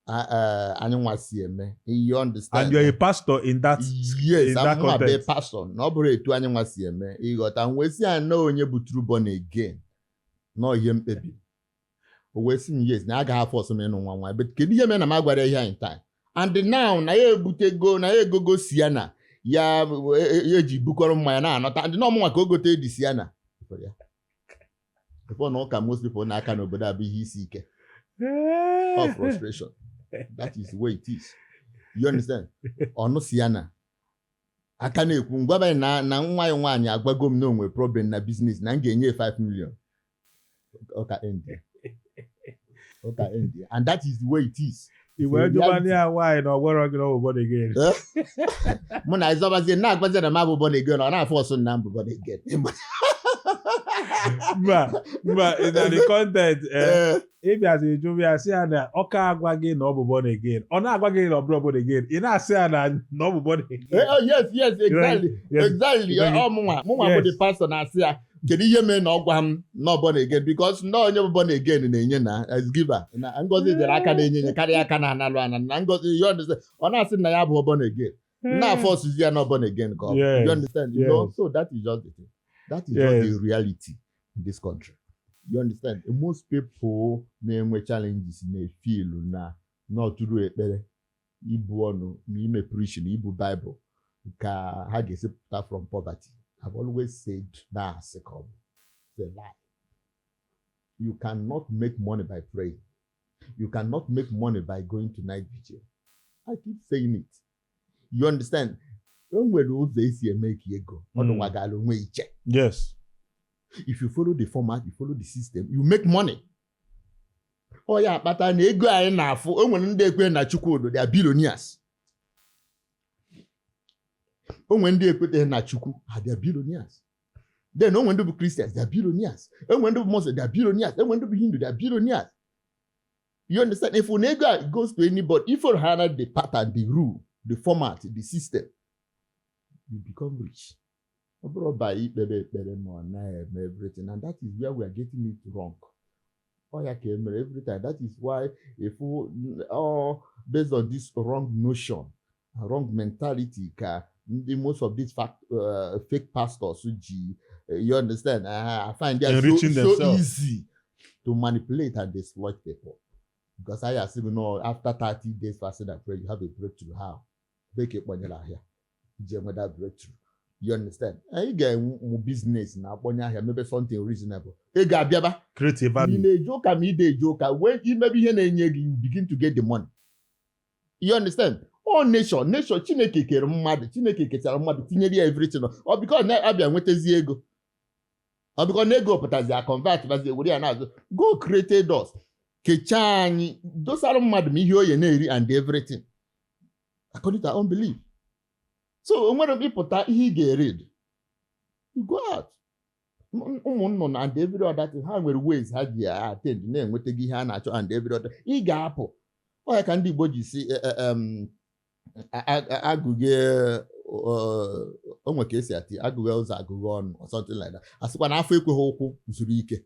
anyị nwa si eme. You understand? And you're a pastor in that yes, in that I'm a context. pastor. Na ọ bụrụ etu anyị nwa si eme ịghọta wee sị ya na onye bụ true born again nọ ihe mkpebi. O wee sị m yes na agaghị afọ ọsọ m ịnụ nwa nwaanyị but kedu ihe mere na m agwara ihe anyị time and now na ya ebutego na ya egogo Sienna ya eji bukọrọ mmanya na-anọta and na ọmụnwa ka o gote di Sienna before na ụka most people na-aka n'obodo abụ ihe isi ike of frustration. That is the way it is. You understand? Ọnụ Sienna aka na-ekwu ngwaba na nwa ya nwaanyị agwago m na onwe problem na business na m ga-enye 5 million. Oka end and that is the way it is. Iwe jụbani ya nwaanyị na ọgwọrọ gị na ọ bụ born again. Mụ na ịzọbazie na-agbazie na m abụ born again ọ na-afọ ọsọ na mbụ born again. But in the content, if you as a Jovia say na Oka agwa gị na ọ bụ born again. Ọ na-agwa gị na ọ bụrụ born again. Ị na-asị na ọ bụ born again. Yes, exactly. Yes. Exactly. Mụnwa bụ the pastor na-asị ya kedu ihe mee na ọ gwa m na ọ born again because na onye bụ born again na-enye na as giver. Na ngozi dịrị aka na-enye karịa aka na-analụ ana na ngozi you understand. Ọ na-asị na ya bụ born again. Na force ya na born again. You understand? You know, so that is just the thing. That is just the reality in this country. You understand? Most people na-enwe challenges na-feel na not through ekpere ibu ọnụ na ime preaching ibu Bible ka ha ga-esepụta from poverty. I've always said that's a lie. You cannot make money by praying. You cannot make money by going to night vigil. I keep saying it. You understand? When ụzọ esi eme ka ego ọnụ wagala onwe iche. Yes. If you follow the format, you follow the system, you make money. Oh yeah, but na ego anyị na-afụ onwere ndị ekwe na Chukwu they are billionaires. Onwere ndị ekwete na Chukwu they are billionaires. Then onwere ndị bụ Christians they are billionaires. Onwere ndị bụ Muslims they are billionaires. Onwere ndị bụ Hindu they are billionaires. You understand? If ego goes to anybody, if you handle the pattern, the rule, the format, the system, you become rich. Everything, and that is where we are getting it wrong. Every time. That is why if based on this wrong notion, wrong mentality, most of these fake pastors, you understand? I find they are so easy to manipulate and exploit people. Because I assume after 30 days fasting and prayer, you have a breakthrough. How? Make it when you're here. You get that breakthrough. You understand? You get business now, maybe something reasonable. Creative value. When you maybe you begin to get the money. You understand? Oh, nation, Chineke kere mmadụ, Chineke ketara mmadụ, tinyere everything. Or because na abịa nwetezi ego. Or because na ego pụtazi a convert bazi were ya na-azụ. Go created us. Kecha anyị, dosara mmadụ m ihe oye na-eri and everything. According to our own belief. So when people put he get read, you go out. And every other thing, how many ways had you attend the name with the Gihana and every other apple. Or I can do what you see aggregate or something like that. As one half Zurike.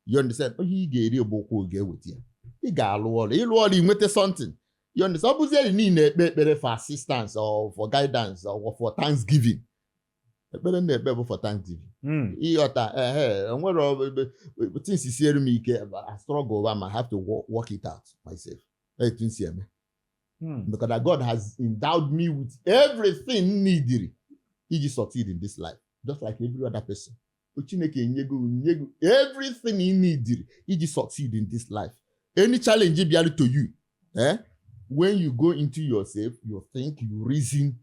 You understand? Oh, he get real book with you. He got all with something. You understand? Obviously, you need for assistance or for guidance or for Thanksgiving. Better for Thanksgiving. Things is here me, I struggle, I have to work it out myself. Because God has endowed me with everything needed. He just succeed in this life, just like every other person. Everything he needed, he just succeed in this life. Any challenge he be able to you, when you go into yourself, you think, you reason,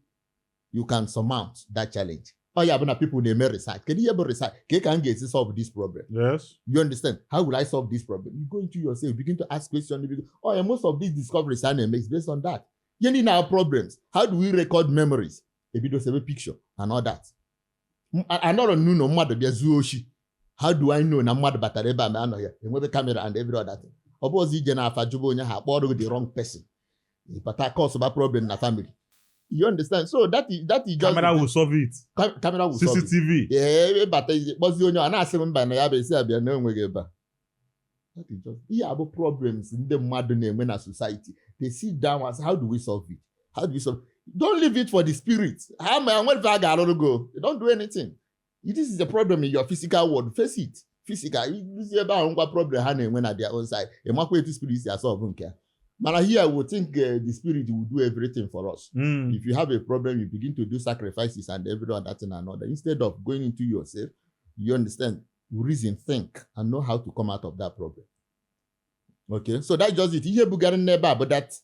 you can surmount that challenge. Oh yeah, but people they may recite. Can you ever recite? Can get to solve this problem? Yes. You understand? How will I solve this problem? You go into yourself, begin to ask questions. Oh yeah, most of these discoveries makes based on that. You need our problems. How do we record memories? A video, a picture, and all that. I don't know no matter there's Zuoshi. How do I know na mad batareba man here? And with the camera and every other thing. Oppose the wrong person. But that cause a problem in the family. You understand? So that is just camera will solve it. Camera will CCTV. Solve it. Yeah, but what's the only one? I say by na yabe say abia no we ba. That is just have problems in the modern name in a society. They sit down and say, how do we solve it? How do we solve it? Don't leave it for the spirit. How am I go? Don't do anything. This is the problem in your physical world. Face it. Physical. You see about problem when at their own side. A market spirit is solve care. But here I would think the spirit will do everything for us. If you have a problem, you begin to do sacrifices and every other thing and another. Instead of going into yourself, you understand, reason, think, and know how to come out of that problem. Okay, so that's just it. Here Bulgarian neighbor, but that's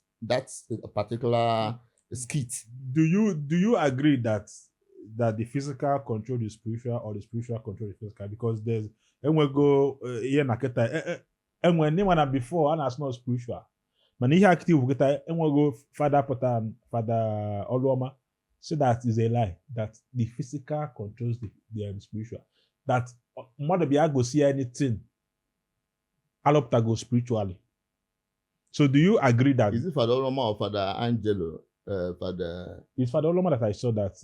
a particular skit. Do you agree that the physical control the spiritual or the spiritual control the physical? Because there's and we go here naketa and when anyone before and that's not spiritual. Man, he active and we go Father Oluoma. So that is a lie. That the physical controls the spiritual. That mmadụ bịa gosi anything alọpụta go spiritually. So do you agree that Is it Father Oloma or Father Angelo? Father. It's Father Oloma that I saw that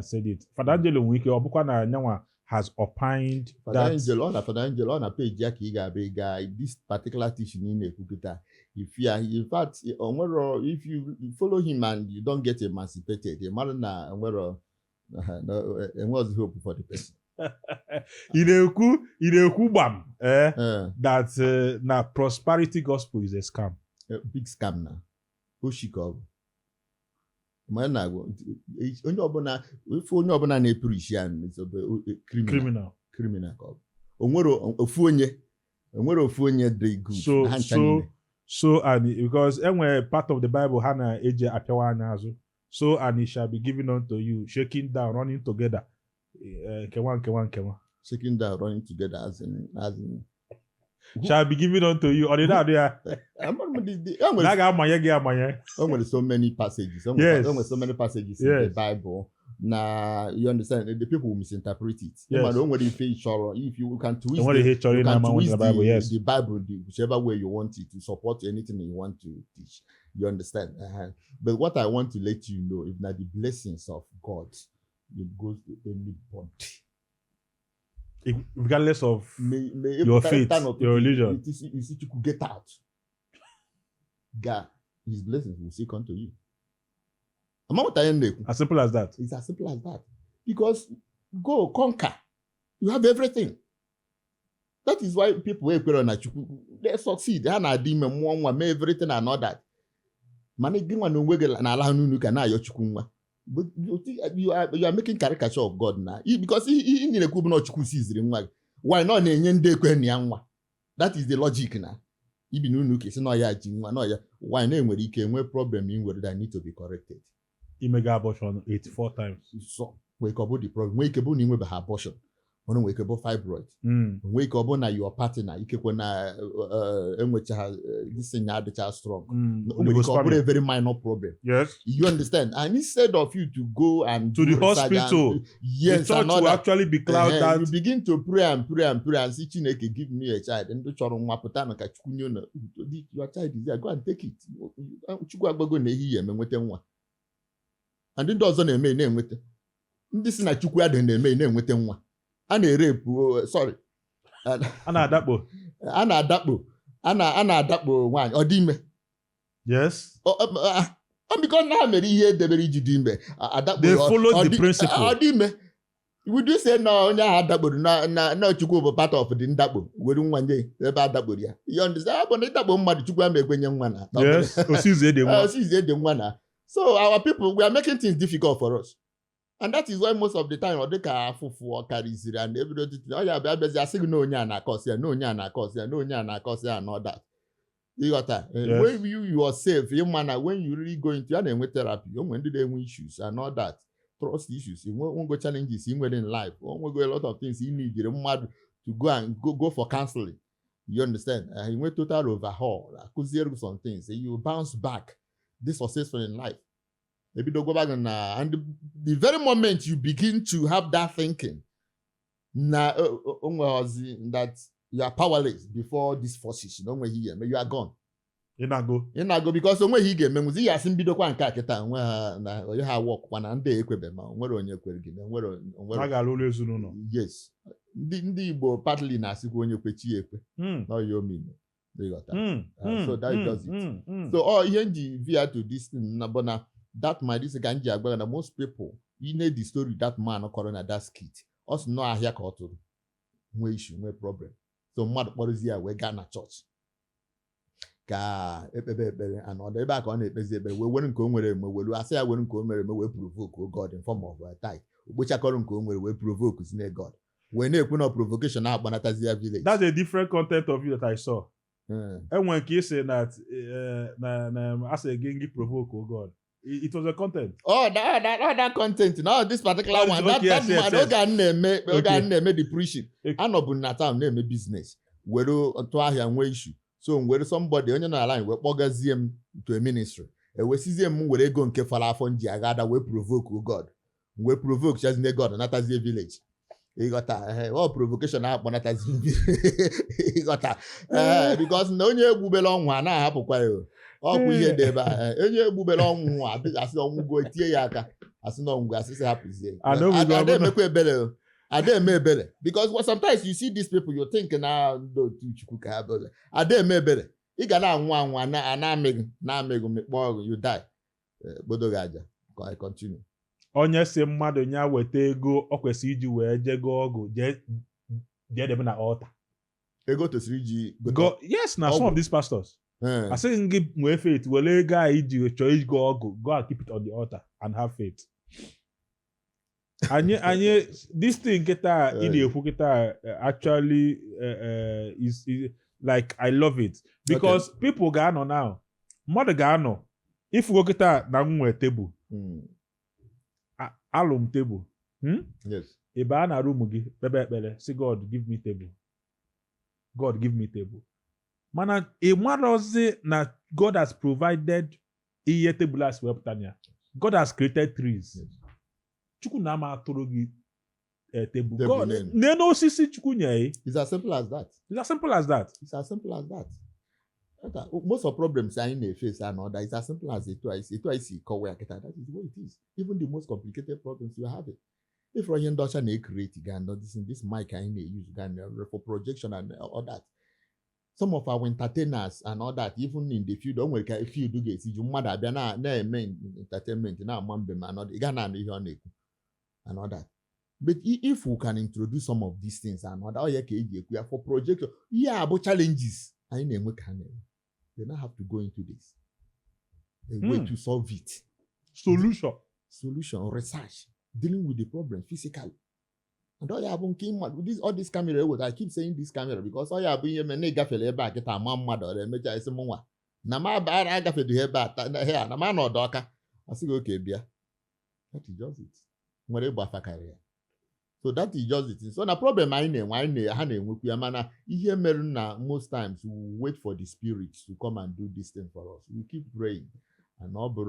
said it. Father Angelo Wike Obukwa na nyanwa has opined Father that Father Angelo on a page Jackie guy this particular teaching in Ekukita. If you are, in fact, if you follow him and you don't get emancipated, the man na and what's the hope for the person? Video.Gbam that na prosperity gospel is a scam. Big scam now. Oshikov. Man, onye ọbụla na-epurishi ya criminal. Onwere ofu onye dị good. So and because anywhere part of the Bible ha na eje apịawa anya azụ. So and it shall be given unto you, shaking down, running together. Kewa. Shaking down, running together as in shall be given unto you. Or did there? So many passages. Yes. So many passages in the Bible. Now you understand the people will misinterpret it. Yes. If you can twist the Bible whichever way you want it to support anything you want to teach. You understand? But what I want to let you know, if not the blessings of God, it goes to anybody. Regardless of your faith, your religion. You see, you could get out. God, his blessings will still come to you. As simple as that. It's as simple as that. Because go conquer. You have everything. That is why people they succeed. They have everything and all that. But you are making caricature of God now. Because he need a kubno sees why not? That is the logic now. Why no problem in whether that need to be corrected. He made abortion 84 times. So wake up the problem. Wake up ni webe abortion. Ono wake up fibroid. Wake up na your partner. Ikekwe na this thing had the child strong. Wake up a very minor problem. Yes. You understand? And instead of you to go and to the hospital, yes, the church will actually be clouded. You begin to pray and see Chineke give me a child. And your child is there. Go and take it. And then doesn't name with this is not Chukwu adị na-eme na-enweta nwa. A na-erepu sorry. A na-adakpo nwaanyị ọ dị ime. Yes. Because na mere ihe edebere iji dị ime. They follow the principle. Ọ dị ime. Would you say no onye ahụ adakporo na Chukwu bụ part of the ndakpo were nwa nye ebe adakporo ya. You understand? But ịdakpo mmadụ Chukwu ama ekwenye nwa na. Yes. Osize dị nwa na. So our people, we are making things difficult for us. And that is why most of the time, or they can for carries and everybody, oh yeah, but I say no nya na cause and all that. You got that. Yes. When you are safe, you man, when you really go into and with therapy, when do they win issues and all that, trust issues, you won't go challenges in life, won't go a lot of things you need you mad to go and go for counseling. You understand? You went total overhaul, some things, you bounce back. This successful in life. Maybe don't go back and the very moment you begin to have that thinking, that you are powerless before these forces, you are gone. You not go because when he get memory, he has been bido kwa nka kita na you have work na ndị ekwebe ma nwere onye kwere gị na nwere yes. Ndị Igbo partly na asikwa onye kwechi ekwe. No you mean. They got that. So that does it. So via to this thing, but that might is a most people you need the story that man corona that skit. Us no I hear to no issue, no problem. So mad policy we Ghana church. And on the back on it, we wouldn't come where I say I wouldn't come where we provoke God in form of a type. Which I call where we provoke is near God. When they put up provocation out Banatazia village. That's a different content of you that I saw. And when he said that, as a gang provoke, oh God, it was a content. Oh, that content. No, this particular one. Okay, that man, okay. Name the preaching. I know, but not name a business. Where to a issue. So where somebody on your line, we bogazim to a ministry. And we see them where they go and kefala from Diagada, we provoke, oh God. We provoke just near God, and not as a village. You got that. All provocation up on that. You got that. Because no onye egbubele ọnwụ na ahapụkwa ya. Ọkwa ihe dị ebe a. Onye egbubele ọnwụ asị ọnwụ go tie ya aka. Asị na ọnwụ asị hapụzie. Ada emekwa ebele. Ada eme ebele. Because sometimes you see these people, you think na do chukwu ka ha bele. Ada eme ebele. Ị ga na-anwụ na amịgụ mekpọ you die. Bodo gaja. I continue. Onye si mmadụ nya weta ego ọ kwesịrị iji wee jego ọgụ jee debe na altar. Ego tosiri iji go. Yes, na some of these pastors. I say gị nwee faith were ego a iji chọọ igo ọgụ go and keep it on the altar and have faith. Anyị this thing kịta ị na-ekwu kịta actually is like I love it because people ga-anọ now. Mmadụ ga-anọ ifugo kịta na nwee table. Alụm table. Yes. Ebe a na room gị kpebe ekpere si God give me table. God give me table. Mana ị marozi na God has provided ihe table as wepụtanya. God has created trees. Yes. Chukwu na ama atụrụ gị table. God na osisi Chukwu nye. It's as simple as that. It's as simple as that. It's as simple as that. Most of problems are in the face and all that. It's as simple as it is. That is the way it is. Even the most complicated problems you have it. If you're in Dutch and they create this mic I use for projection and all that. Some of our entertainers and all that, even in the field, don't work if you do get you mother be na main entertainment na mambe man and all that. But if we can introduce some of these things and all that, for projection, about challenges. I know they now have to go into this. A way to solve it. Solution, research, dealing with the problem physically. And all you have all this camera, I keep saying this camera because all you have been me gafele back at a mama or a major is a moa. Nama bad I gafe to hear back here, Nama no doka. I say okay, beer. That is just it. Whatever career. So that is just it. So the problem I know, here most times we wait for the spirits to come and do this thing for us. We keep praying. And all good.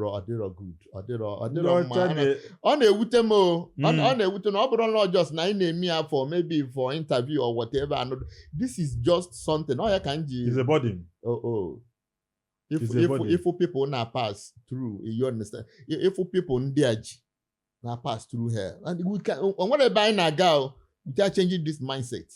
On a wutemo, not just 9 for maybe for interview or whatever. And this is just something. Oh, it's a burden. If people now pass through, you understand? If people now pass through here, and we can. On what they buy now, go, we are changing this mindset.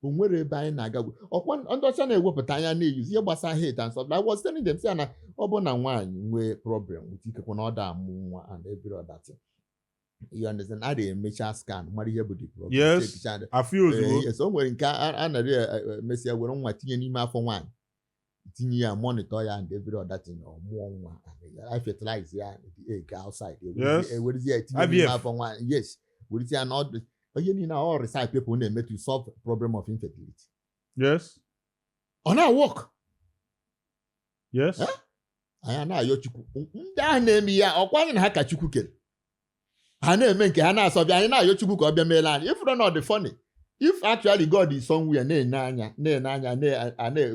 On where they buy now, go. Or one understand what Pataya use here, but I hate and stuff. I was telling them, say, "Obona one way problem with you can order more and every other thing." You understand? I did make sure scan. What do you have the problem? Yes, I feel yes. Somewhere in car, and I Messi, we don't want to email for one. Tinha monitor and every other thing or more. I fertilize the egg outside. Yes. What is the IVF for one? Yes. What is not? But you need all recite people name to solve problem of infertility. Yes. On our work. Yes. I know your chuku. That name ya or quite in haka chukukel. I know men can answer. I know your chuku or be melan. If you don't know the funny. If actually God is somewhere, ne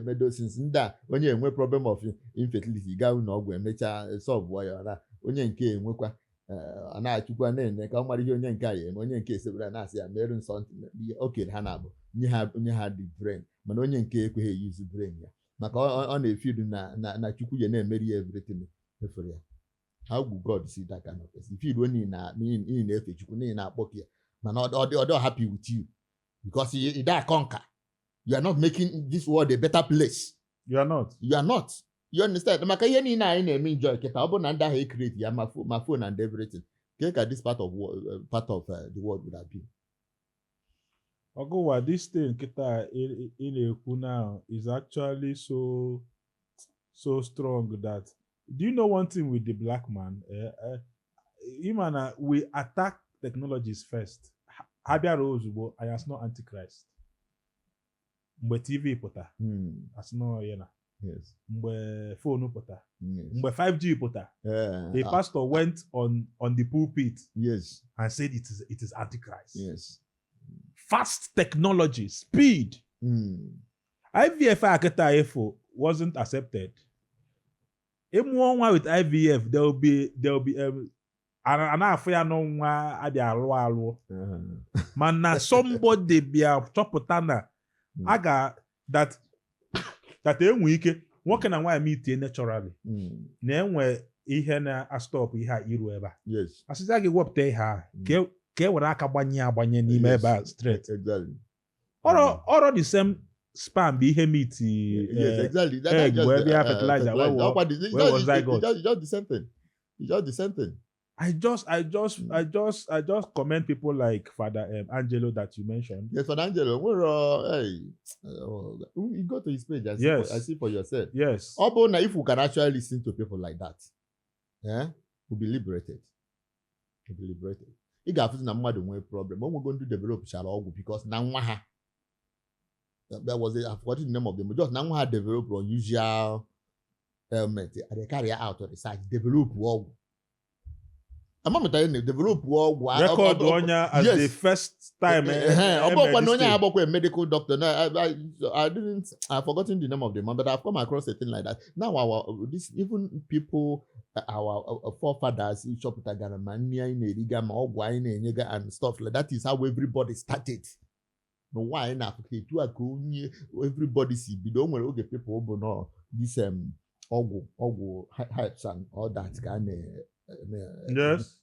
medicines when you have a problem of infertility, go no go make solve wire. When you came, and I took one name, come out here and carry, when you case of an answer, marrying something, okay, Hannibal. You had the brain, but when you came, we use the brain. On a few na chuku name, marry everything. How would God see that kind of person? If you don't need in if you couldn't in our pocket, but not all happy with you. Because you that conquer. You are not making this world a better place. You are not. You are not. You understand? Makayeni na ina enjoy keta obo na nda he create ya my phone and everything. Keka this part of the world would have been. Oga Uwa, this thing keta in Eku now is actually so strong that do you know one thing with the black man? We attack technologies first. Abia ozugbo I as no antichrist. Mgbe TV pụta. As no yena. Yes. Mgbe phone pụta. Yes. Mgbe 5G pụta. A pastor went on the pulpit. Yes. And said it is antichrist. Yes. Fast technology, speed. IVF aketa efo wasn't accepted. Anyone with IVF, there will be na-afụ ya n'ọnwa abịa alụ mana somebody bịa chọpụta na that enwe ike nwoke na nwaanyị meetie naturally na-enwe ihe na-astọp ihe a iru ebe a asịzi a ga-ewepụta ihe a ka e were aka gbanye n'ime ebe a straight ọrọ the same sperm bụ ihe meet egg wee bịa fertilizer wee were zygote. It's just the same thing. I just commend people like Father Angelo that you mentioned. Yes, Father Angelo. You go to his page. I see for yourself. Yes. Although if we can actually listen to people like that, we'll be liberated. You got na mmadụ nwee problem. When we're going to develop shalom because na nwa ha. There was I've forgotten the name of them. Just na nwa ha develop unusual ailment. They carry out of research. Develop ọgwụ. I'm not telling you, develop record Onya as the first time. A medical doctor. No, I've forgotten the name of the man, but I've come across a thing like that. Now even people, our forefathers, and stuff like that is how everybody started. No, why in Africa? Everybody see. We don't want to get people know this hypes and all that kind of.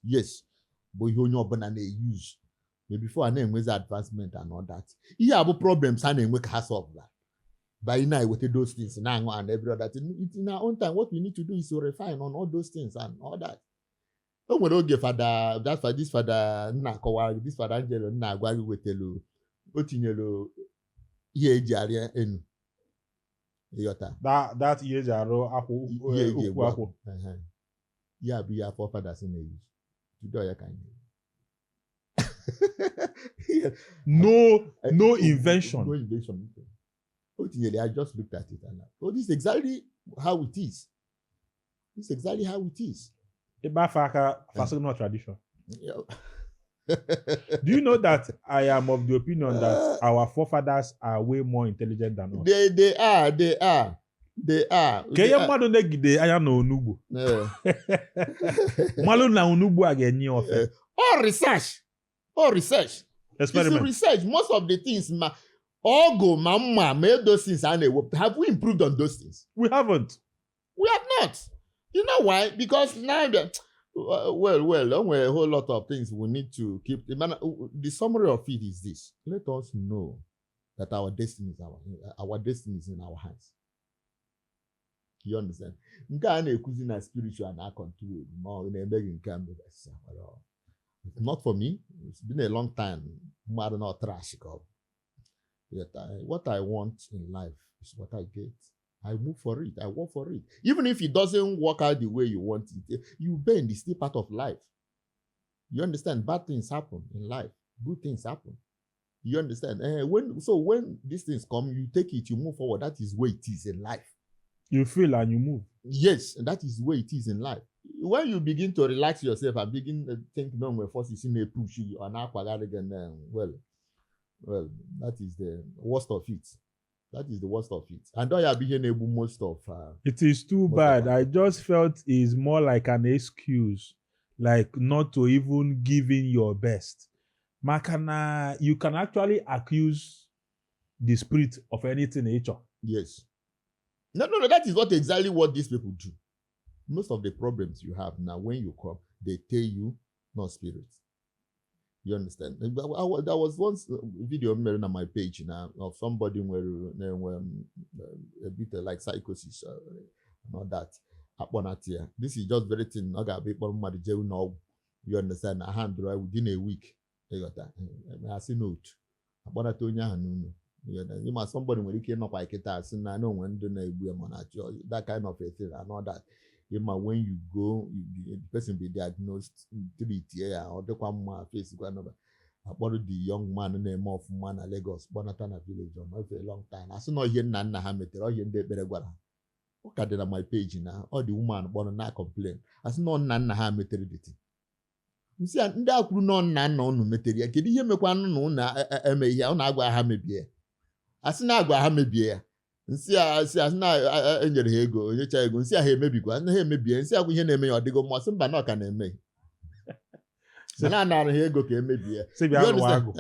Yes, but you know, but they use. But before I name with advancement and all that, you have problems and make us solve that. By now, with those things now and every other thing, in our own time, what we need to do is to refine on all those things and all that. Don't we don't give Father that for this Father Nakawa, this Father Angelo Nagwari with Telu, Otinelo, ye jaria en. That ye jaro aku. Yeah, be our forefathers in the use. To do your kind. No invention. No invention. I just looked at it and this is exactly how it is. This is exactly how it is. Fashion tradition. Do you know that I am of the opinion that our forefathers are way more intelligent than us? They are. Kaya mmadụ negide anya na onugbu. Mmadụ na onugbu a ga-enye ofe. All research. Experiment. It's research. Most of the things, made those things. Have we improved on those things? We haven't. We have not. You know why? Because now, a whole lot of things we need to keep. The summary of it is this: let us know that our destiny is in our hands. You understand? Spiritual and control. Not for me. It's been a long time. What I want in life is what I get. I move for it. I work for it. Even if it doesn't work out the way you want it, you bend. It's still part of life. You understand? Bad things happen in life. Good things happen. You understand? When these things come, you take it, you move forward. That is where it is in life. You feel and you move. Yes, and that is where it is in life. When you begin to relax yourself and begin to think, no, my force is in a push you and well, that is the worst of it. That is the worst of it. And don't you be able most of it is too bad. I just felt it's more like an excuse, like not to even give in your best. Makana, you can actually accuse the spirit of anything nature. Yes. No, that is exactly what these people do. Most of the problems you have now, when you come, they tell you, no spirits. You understand? There was once a video on my page now of somebody where a bit like psychosis and all that. This is just very thin. You understand? I hand within a week. I got that. I see note. You must somebody when you came up like it as I know when that kind of a thing and all that. When you go, the person be diagnosed 3 years or the one face about the young man name of man at Lagos, Bonatana village for a long time. I saw no here Nana Hamilton or here Beregua. Look at it on my page now. All the woman born not complain. I saw no Nana Hamilton. You see, and that could not no material. Can you hear me? One no na agwa ha mebie. Asi na agwa ha mebie. Nsi na enyere ego, onye cha ego, nsi ha emebikwa, na ha emebie, nsi akwa ihe na-eme ya ọdịgo mma, sị mba na ọka na-eme. na ego ka emebie. Say be agụ.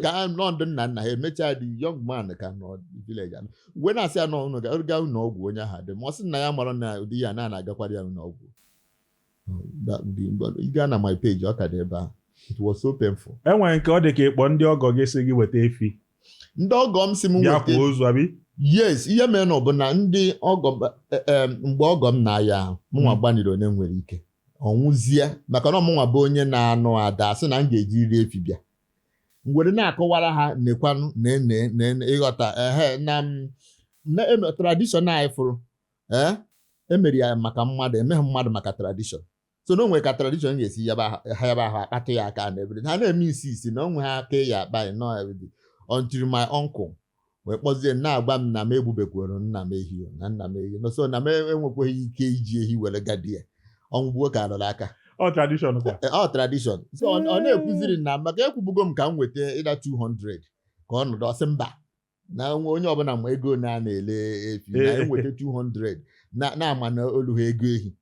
Ka nọ nna ha emecha the young man ka nọ village. When I say no ga no ọgwụ onye ha dị. Ma ọ sị na ya mara na ụdị ya na-agakwara ya n'ọgwụ. You got on my page, ọ ka dị ebe a. It was so painful. Enwere nke ọ dị ka ịkpọ ndị ọgọ gị sị gị weta efi. Ndị ọgọ m si m weta. Ya kwa ozu abi? Yes, ihe mere na ọ bụ na ndị ọgọ mgbe ọgọ m na-aya mụnwa gbaniri onye nwere ike. Ọnwụzie maka na ọmụnwa bụ onye na-anụ ada sị na m ga-eji iri efi bịa. Ngwere na-akọwara ha nekwanụ na ịghọta na tradition anyị fụrụ emere ya maka mmadụ emeghị mmadụ maka tradition. So no nwere ka tradition ga-esi yaba ahụ akpata ya aka na everything. Ha na-eme isi na onwe ha aka ya akpa no everything until my uncle wee kpọzie na-agba m na m egbubekwuru nna m ehi na nna m ehi. So na m enwekweghị ike iji ehi were gadie ọnwụgbuo ka alọrọ aka. Tradition kwa. Tradition. So ọ na-ekwuziri na maka ekwubugo m ka m weta ịda 200 ka ọ nọdụ ọsị mba na onye ọbụla ma ego na-ele efi na enweta 200 na-ama na olu ha ego ehi.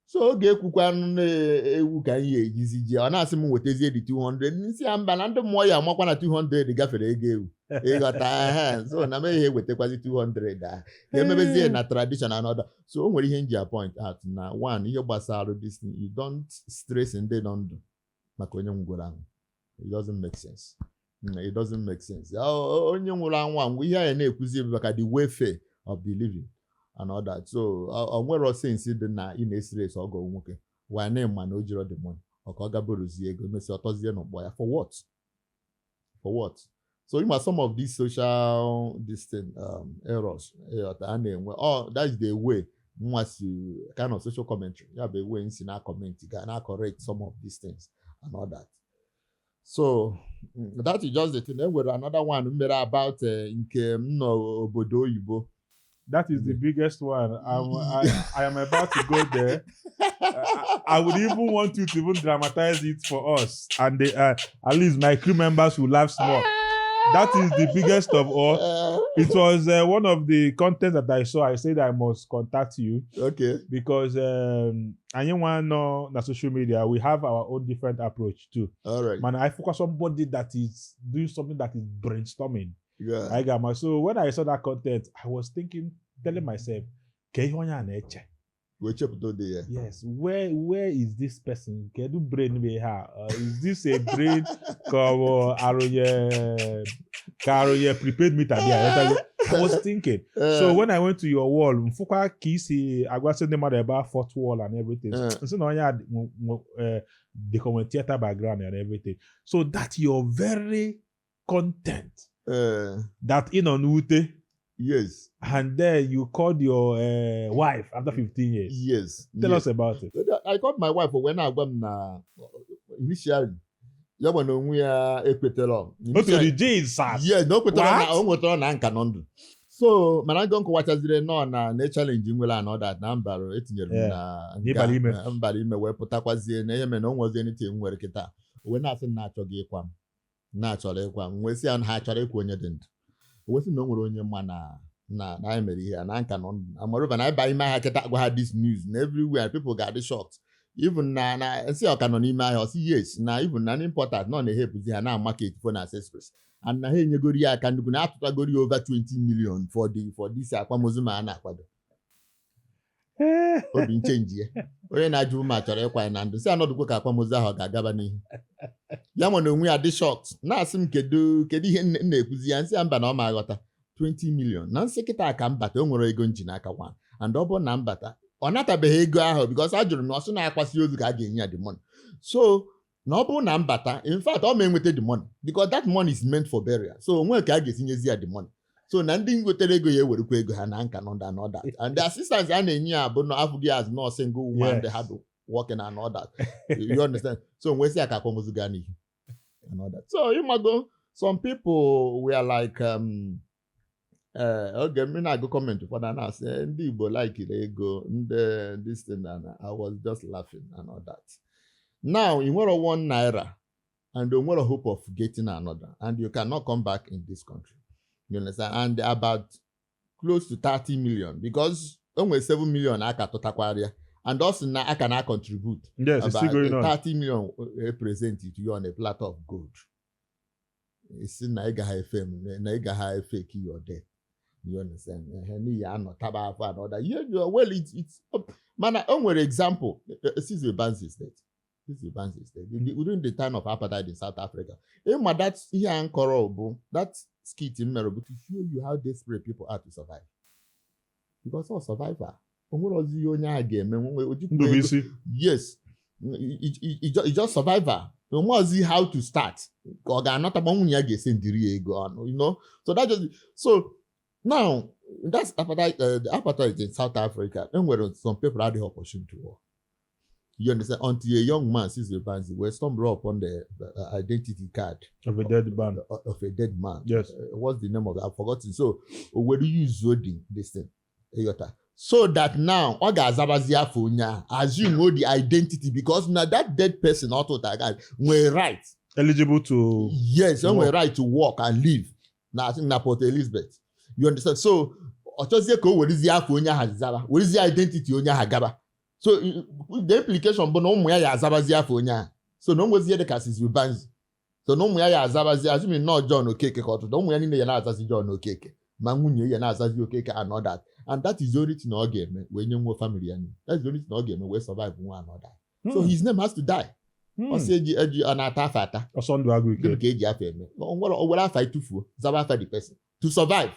So oge ekwukwa ewu ka anyị ejizi ji ọ na-asị m wetazie dị 200 n'isi ya mba na ndị mmụọ ya amakwa na 200 gafere ego ewu ịghọta so na m ihe ewetakwazi 200 a ga-emebezie na tradition another. So o nwere ihe nji point out na one ihe gbasara this thing, you don't stress ndị nọ ndụ maka onye nwụrụ anwụ. It doesn't make sense. It doesn't make sense. Onye nwụrụ anwụ ihe anyị na-ekwuzi maka the welfare of the living and all that. So o nwere sense dị na ị na-esiri esi ọgọ nwoke why na-ema na o jiri the money ọ ka ọ gaborozie ego mesi ọtọzie n'ụkpọ ya for what? So you some of these social errors a na-enwe that is the way nwa si kind of social commentary ya bụ ewe nsi na comment ga na correct some of these things and all that. So that is just the thing. Then with another one mere about nke m nọ obodo oyibo. That is the biggest one. I am about to go there. I would even want you to even dramatize it for us. And at least my crew members will laugh small. That is the biggest of all. It was one of the contents that I saw. I said I must contact you. Okay. Because anyone know on social media, we have our own different approach too. All right. Man, I focus on somebody that is doing something that is brainstorming. Yeah. So when I saw that content, I was telling myself, yes, where is this person? Can you brain me here? Is this a brain cover prepared meter there? I was thinking. So when I went to your wall, Mfuka Kisi, I was saying about fourth wall and everything. So now you had the commentator background and everything. So that your very content. That in on Ute. Yes. And then you called your wife after 15 years. Yes. Tell us about it. I called my wife when I got initially. Ya when we are equator. Go to the jails, sir. Yes, no equator na nkanondu. So, man, I don't go watch as they know na challenge nwela and all that number etinyere na mbali ime we putakwazie na yeme no nwozi anything nwere kita. We na asị na achọghị ịkwa m. Na achọrọ ịkwa m. We si an ha achọrọ ịkwa onye dị ndụ. We si na nwere onye mma na emere ihe na nka nọ ndụ. Amaroba na ịba ime ahịa kita gwa ha this news and everywhere people got shocked. Even na si ọka nọ n'ime ahịa osi yes na even na important nọ na ehepuzi ha na market phone accessories. And na ha enyegori ya aka nnukwu na atụtagori over 20 million for this akwamozu ma a na-akwado. Obi nchenji ya. Onye na-ajụ ma chọrọ ịkwa na ndụ si anọdụkwa ka akwamozu ahụ ga-agaba n'ihu. Ya nwe na onwe ya dị shocked. Na-asị m kedu ihe na-ekwuzi ya nsị ya mba na ọ ma aghọta 20 million. Na nsị kịta aka mbata o nwere ego nji n'aka nwa. And ọ bụ na mbata ọ natabeghị ego ahụ because a jụrụ na ọsụ na-akwasị ozu ka a ga-enye ya the money. So na ọ bụrụ na mbata in fact ọ ma enweta the money because that money is meant for burial. So onwe ka a ga-esinyezi ya the money. So na ndị nwetara ego ya ewerekwa ego ha na nka nọ and all that. And the assistance a na-enye ya bụ na afụghị as no single woman they had working and all that. You understand? So onwe si aka akwamozu gaa n'ihu and all that. So you might go, some people were like okay, me na go comment for that now say ndị Igbo like ego ndị this thing and I was just laughing and all that. Now you want 1 naira and you want a hope of getting another and you cannot come back in this country. You understand? And about close to 30 million because only 7 million aka totakwara And also now I cannot contribute. Yes, it's still going on. 30 million represent it to you on a platter of gold. It's in Naiga FM, Naiga High fake your death. You understand? Well, it's man, an example. This is a Bansi state. During the time of apartheid in South Africa. That's here and that skit in Merobu to show you how desperate people are to survive. Because all survivor. Yes. It's just survivor. No more see how to start. You know? So that just so now that's apartheid, the apartheid in South Africa. Then where some people had the opportunity to work. You understand? Until a young man sees the bands, where stumble upon the identity card Of a dead man. Of a dead man. Yes. What's the name of that? I've forgotten. So where do you use this thing? So that now, assume know the identity because now that dead person auto that we're right. Eligible to yes, and we're right to walk and live. Now I think na Port Elizabeth. You understand? So what is the identity on Hagaba? So the implication but no more Yazabazia for nya. So no more the cases with bands. So no more Yazabazia, assuming not John Okeke or don't we any Yanazazi John Okeke. Mangunye Yanazazi Okeke and all that. And that is the only thing again when you're more family. That's the only thing again we survive one another. So his name has to die. Or say an atafata. or son do agree. What I fight to for Zabata the person to survive.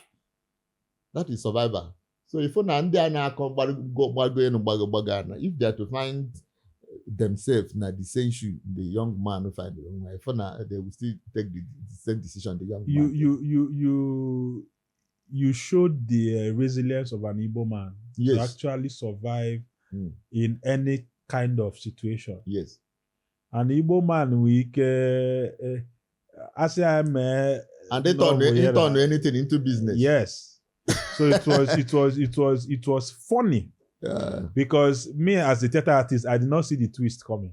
That is survivor. So if you now come if they are to find themselves na the same shoe, the young man will find if they will still take the same decision. The young man. You showed the resilience of an Igbo man Yes. to actually survive in any kind of situation. Yes. An Igbo man week as I'm And they turn anything into business. yes. So it was funny. Because me as a theater artist, I did not see the twist coming.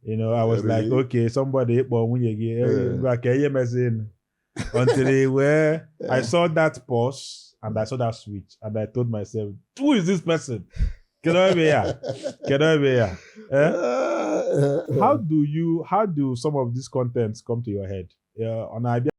You know, I was Really? like, okay, somebody until where I saw that pause and I saw that switch and I told myself, who is this person? Can I be here? Can I be here? How do some of these contents come to your head? On idea